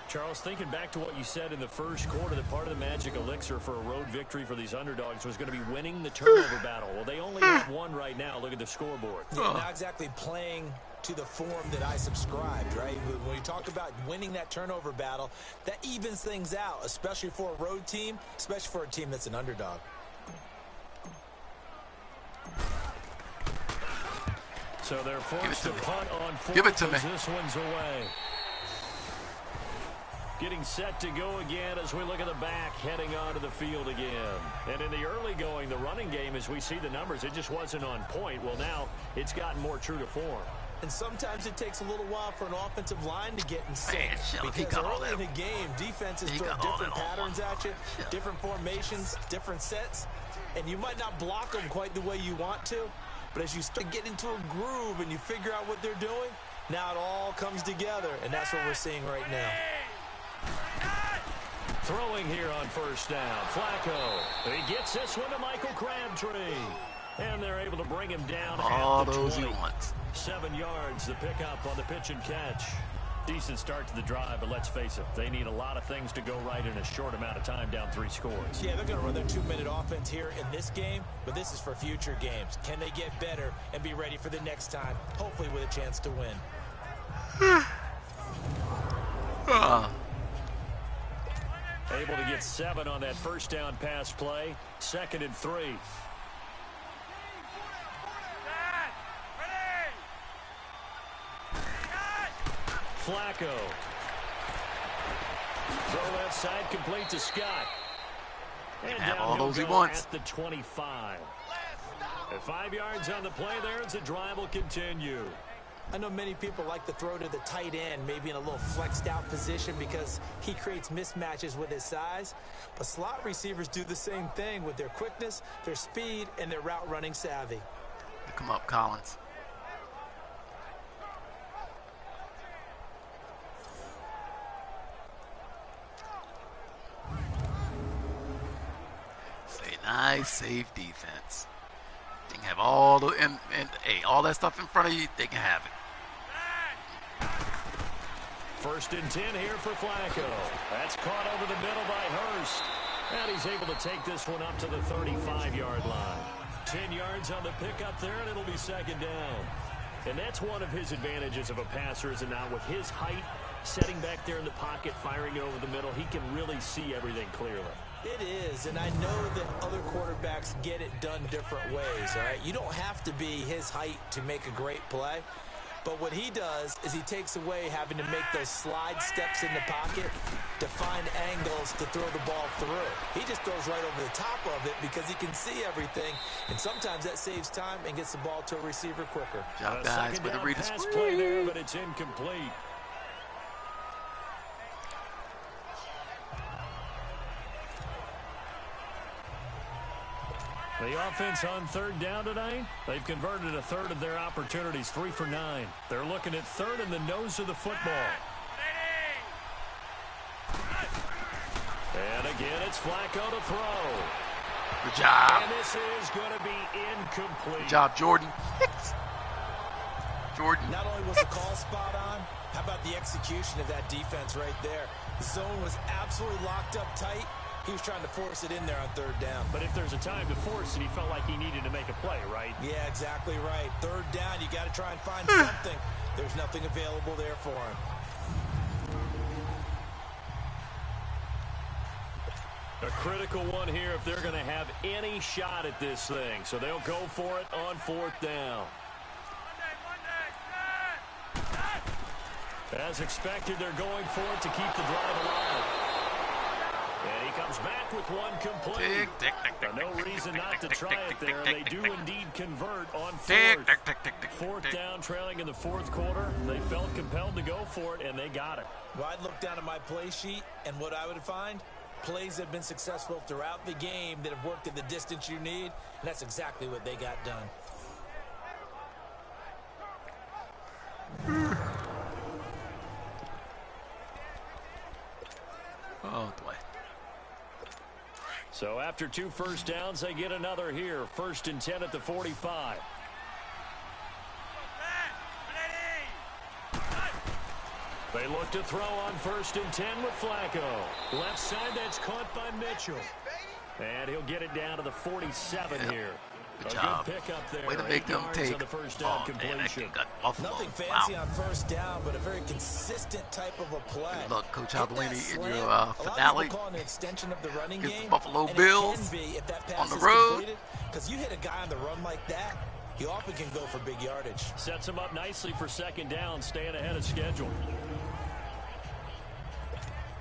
Charles, thinking back to what you said in the first quarter, that part of the magic elixir for a road victory for these underdogs was going to be winning the turnover battle. Well, they only have one right now. Look at the scoreboard. Yeah, not exactly playing to the form that I subscribed, right? When you talk about winning that turnover battle, that evens things out, especially for a road team, especially for a team that's an underdog. So they're forced to punt on 4th. Give it to me. This one's away. Getting set to go again as we look at the back, heading onto the field again. And in the early going, the running game, as we see the numbers, it just wasn't on point. Well, now it's gotten more true to form. And sometimes it takes a little while for an offensive line to get in sync. Man, Shelly, he Because got all early in that. the game, defenses He throw got all different that on patterns one. at you, different formations, different sets. And you might not block them quite the way you want to. But as you start getting into a groove and you figure out what they're doing, now it all comes together. And that's what we're seeing right now. Throwing here on 1st down. Flacco. He gets this one to Michael Crabtree. And they're able to bring him down All at the those 20. he wants. 7 yards, the pickup on the pitch and catch. Decent start to the drive, but let's face it, they need a lot of things to go right in a short amount of time, down 3 scores. Yeah, they're going to run their 2-minute offense here in this game, but this is for future games. Can they get better and be ready for the next time, hopefully with a chance to win? Able to get 7 on that 1st down pass play. 2nd and 3. Flacco. Throw left side, complete to Scott. And Have down all he'll those he go wants. at the 25. At 5 yards on the play there, as the drive will continue. I know many people like to throw to the tight end, maybe in a little flexed out position because he creates mismatches with his size. But slot receivers do the same thing with their quickness, their speed, and their route running savvy. Come up, Collins. It's a nice, safe defense. They can have all the and hey, all that stuff in front of you. They can have it. 1st and 10 here for Flacco. That's caught over the middle by Hurst. And he's able to take this one up to the 35-yard line. 10 yards on the pickup there, and it'll be 2nd down. And that's one of his advantages of a passer, is it not? With his height, setting back there in the pocket, firing it over the middle, he can really see everything clearly. It is, and I know that other quarterbacks get it done different ways, all right? You don't have to be his height to make a great play. But what he does is he takes away having to make those slide steps in the pocket to find angles to throw the ball through. He just throws right over the top of it because he can see everything, and sometimes that saves time and gets the ball to a receiver quicker. Good job, guys. Way to read the Pass screen. play there, but it's incomplete. The offense on third down tonight, they've converted a third of their opportunities, 3 for 9. They're looking at third in the nose of the football. And again, it's Flacco to throw. Good job. And this is going to be incomplete. Good job, Jordan. Jordan. Not only was the call spot on, how about the execution of that defense right there? The zone was absolutely locked up tight. He was trying to force it in there on third down. But if there's a time to force it, he felt like he needed to make a play, right? Yeah, exactly right. Third down, you got to try and find something. There's nothing available there for him. A critical one here if they're going to have any shot at this thing. So they'll go for it on fourth down. As expected, they're going for it to keep the drive alive. And he comes back with one complete. No reason not to try it there. They do indeed convert on fourth. Fourth down, trailing in the fourth quarter. They felt compelled to go for it, and they got it. Well, I'd look down at my play sheet, and what I would find, plays that have been successful throughout the game that have worked at the distance you need, and that's exactly what they got done. Oh, boy. So after 2 first downs, they get another here. 1st and 10 at the 45. They look to throw on 1st and 10 with Flacco. Left side, that's caught by Mitchell. And he'll get it down to the 47 here. Good job. Good pick up there. Way to make them take. On the first down Man, that completion. kid got Buffalo. Nothing fancy Wow. on first down, but a very consistent type of a play. Good luck, Coach Hit that Albini, in slant. your A lot of finale people call it an extension of the running against the game, Buffalo and Bills it can be if that pass on the is road. completed, because you hit a guy on the run like that, he often can go for big yardage. Sets him up nicely for 2nd down, staying ahead of schedule.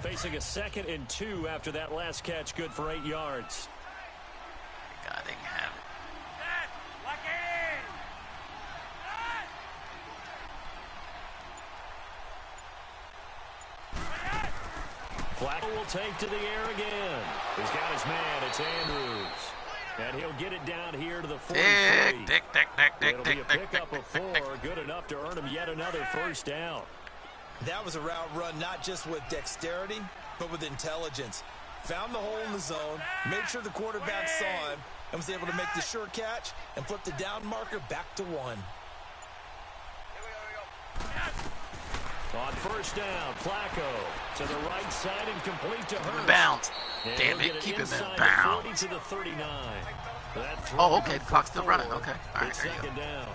Facing a 2nd and 2 after that last catch, good for 8 yards. God, they can have it. Flacco will take to the air again. He's got his man. It's Andrews. And he'll get it down here to the 43. It'll be a pickup of 4. Good enough to earn him yet another first down. That was a route run not just with dexterity, but with intelligence. Found the hole in the zone, made sure the quarterback saw him, and was able to make the sure catch and flip the down marker back to 1. On first down, Flacco to the right side and complete to Hurst. Bounce. And Damn he'll it, get keep him in inside bounds. the 40 to the 39. That throw Oh, okay, the good clock's for still running. 4. Okay, all right, It's there you go. 2nd down.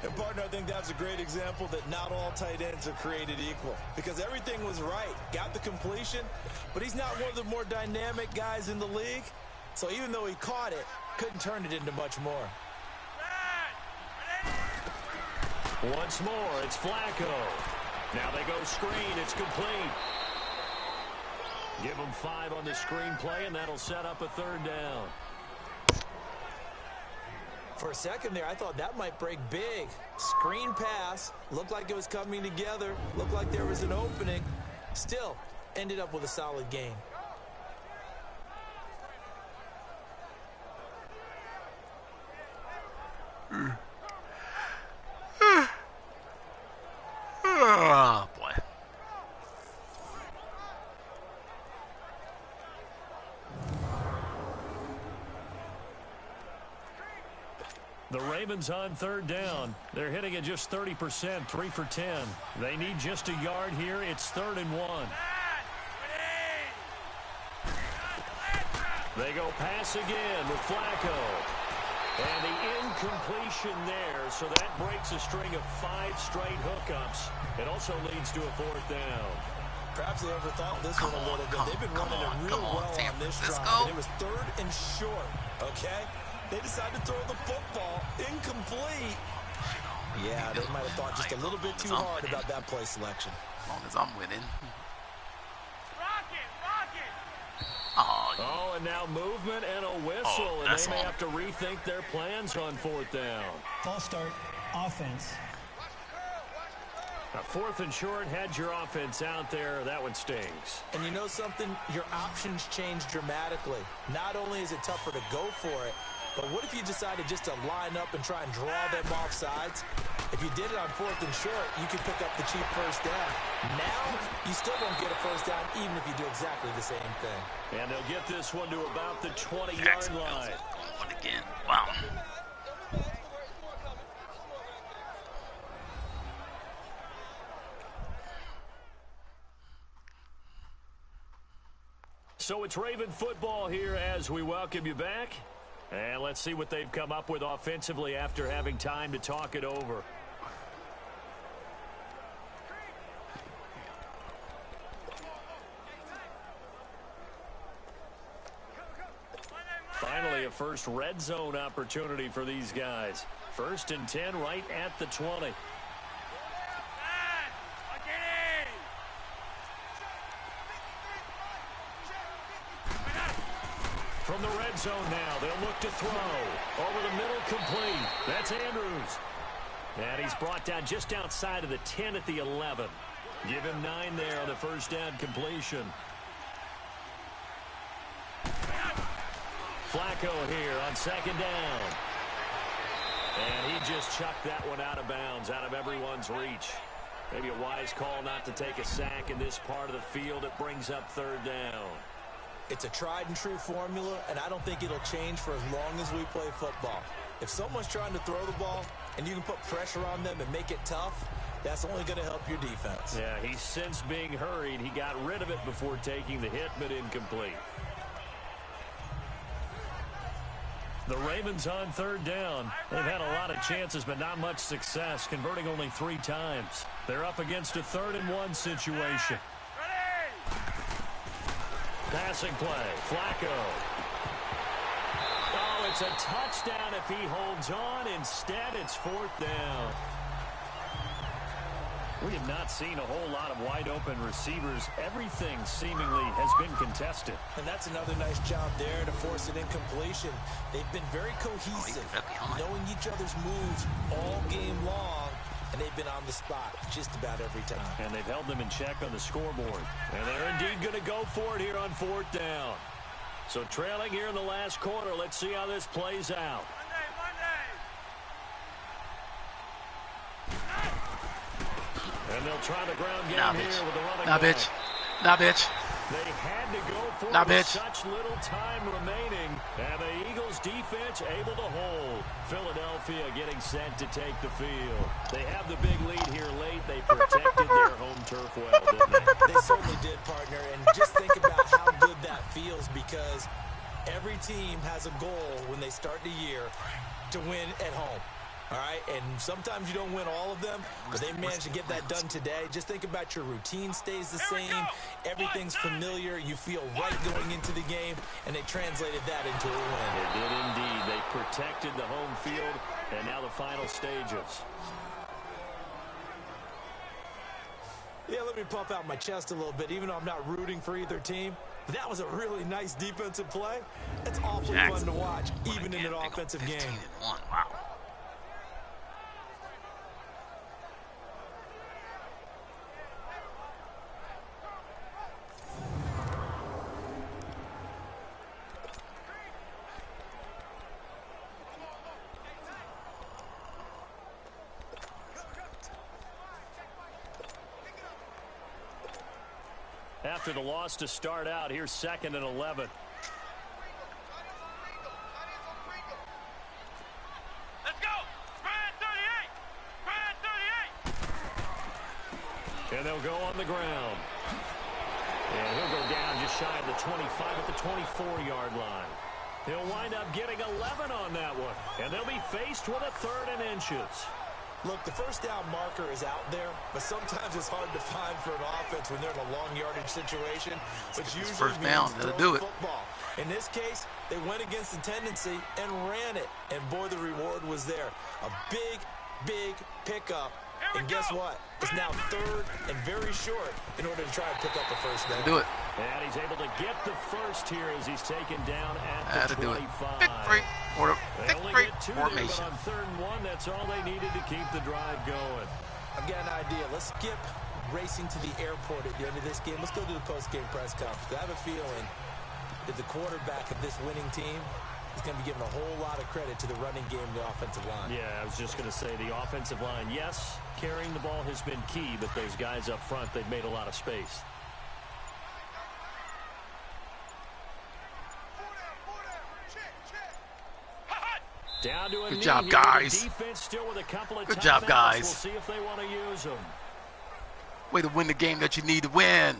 And, partner, I think that's a great example that not all tight ends are created equal. Because everything was right. Got the completion, but he's not one of the more dynamic guys in the league. So even though he caught it, couldn't turn it into much more. Once more, it's Flacco. Now they go screen. It's complete. Give them 5 on the screen play, and that'll set up a 3rd down. For a second there, I thought that might break big. Screen pass. Looked like it was coming together. Looked like there was an opening. Still, ended up with a solid game. Oh, boy. The Ravens on 3rd down. They're hitting at just 30%, 3 for 10. They need just a yard here. It's 3rd and 1. They go pass again with Flacco. And the incompletion there, so that breaks a string of 5 straight hookups. It also leads to a 4th down. Perhaps they overthought this one a little bit. They've been running it real well on this drive. And it was 3rd and short, okay? They decided to throw the football incomplete. Yeah, they might have thought just a little bit too hard about that play selection. As long as I'm winning. Rock it, rock it. Oh, and now movement and a whistle, and that's they may all. have to rethink their plans on 4th down. False start, offense. Now, 4th and short, had your offense out there. That one stings. And you know something? Your options change dramatically. Not only is it tougher to go for it, but what if you decided just to line up and try and draw them off sides? If you did it on 4th and short, you could pick up the cheap first down. Now, you still won't get a first down even if you do exactly the same thing. And they'll get this one to about the 20-yard line. Going one again. Wow. So it's Raven football here as we welcome you back. And let's see what they've come up with offensively after having time to talk it over. Finally, a first red zone opportunity for these guys. 1st and 10 right at the 20. From the red zone now, they'll look to throw. Over the middle, complete. That's Andrews. And he's brought down just outside of the 10 at the 11. Give him 9 there on the first down completion. Flacco here on 2nd down. And he just chucked that one out of bounds, out of everyone's reach. Maybe a wise call not to take a sack in this part of the field. It brings up 3rd down. It's a tried-and-true formula, and I don't think it'll change for as long as we play football. If someone's trying to throw the ball and you can put pressure on them and make it tough, that's only going to help your defense. Yeah, he's since being hurried. He got rid of it before taking the hit, but incomplete. The Ravens on 3rd down. They've had a lot of chances, but not much success, converting only 3 times. They're up against a 3rd and 1 situation. Passing play, Flacco. Oh, it's a touchdown if he holds on. Instead, it's 4th down. We have not seen a whole lot of wide-open receivers. Everything seemingly has been contested. And that's another nice job there to force an incompletion. They've been very cohesive, knowing each other's moves all game long, and they've been on the spot just about every time. And they've held them in check on the scoreboard. And they're indeed going to go for it here on 4th down. So trailing here in the last quarter, let's see how this plays out. And they'll try the ground game here with the running back. Bitch. Nah, bitch. They had to go for it Nah, with bitch. such little time remaining. And the Eagles defense able to hold. Philadelphia getting set to take the field. They have the big lead here late. They protected their home turf well, didn't they? They certainly did, partner. And just think about how good that feels, because every team has a goal when they start the year to win at home. All right, and sometimes you don't win all of them, but they managed to get that done today. Just think about your routine stays the same. Everything's familiar. You feel right going into the game, and they translated that into a win. They did indeed. They protected the home field, and now the final stages. Yeah, let me puff out my chest a little bit, even though I'm not rooting for either team. That was a really nice defensive play. It's awfully fun to watch, even in an offensive game. 15-1. Wow. After the loss to start out, here's 2nd and 11. Let's go! Spread 38! Spread 38! And they'll go on the ground. And he'll go down just shy of the 25 at the 24-yard line. He'll wind up getting 11 on that one. And they'll be faced with a 3rd and inches. Look, the first down marker is out there, but sometimes it's hard to find for an offense when they're in a long yardage situation. But usually first down, that'll do it. Football. In this case, they went against the tendency and ran it. And boy, the reward was there. A big, big pickup. And guess what? It's now third and very short in order to try and pick up a first down. Do it. And he's able to get the first here as he's taken down at the 25. Victory formation. But on 3rd and 1, that's all they needed to keep the drive going. I've got an idea. Let's skip racing to the airport at the end of this game. Let's go to the post-game press conference. I have a feeling that the quarterback of this winning team is going to be given a whole lot of credit to the running game and the offensive line. Yeah, I was just going to say the offensive line, yes, carrying the ball has been key, but those guys up front, they've made a lot of space. Down to a Good knee job, here. guys. Defense still with a couple of Good job, timeouts. guys. We'll see if they want to use them. Way to win the game that you need to win.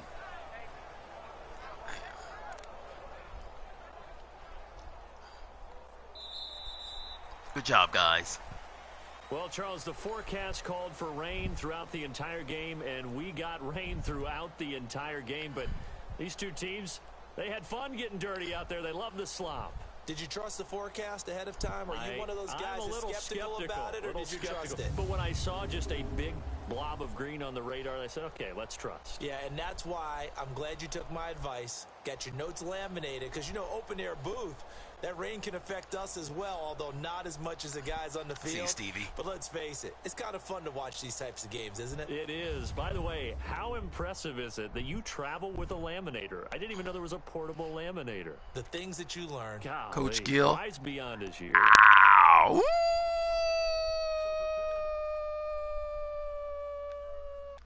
Good job, guys. Well, Charles, the forecast called for rain throughout the entire game, and we got rain throughout the entire game. But these two teams, they had fun getting dirty out there. They love the slop. Did you trust the forecast ahead of time? Are you one of those guys I'm a little that's skeptical about it, or did you trust it? But when I saw just a big blob of green on the radar, I said, okay, let's trust. Yeah, and that's why I'm glad you took my advice. Got your notes laminated, because, you know, open-air booth, that rain can affect us as well, although not as much as the guys on the field. See, Stevie. But let's face it, it's kind of fun to watch these types of games, isn't it? It is. By the way, how impressive is it that you travel with a laminator? I didn't even know there was a portable laminator. The things that you learn. Golly, Coach Gill. Wise beyond his years. Ow!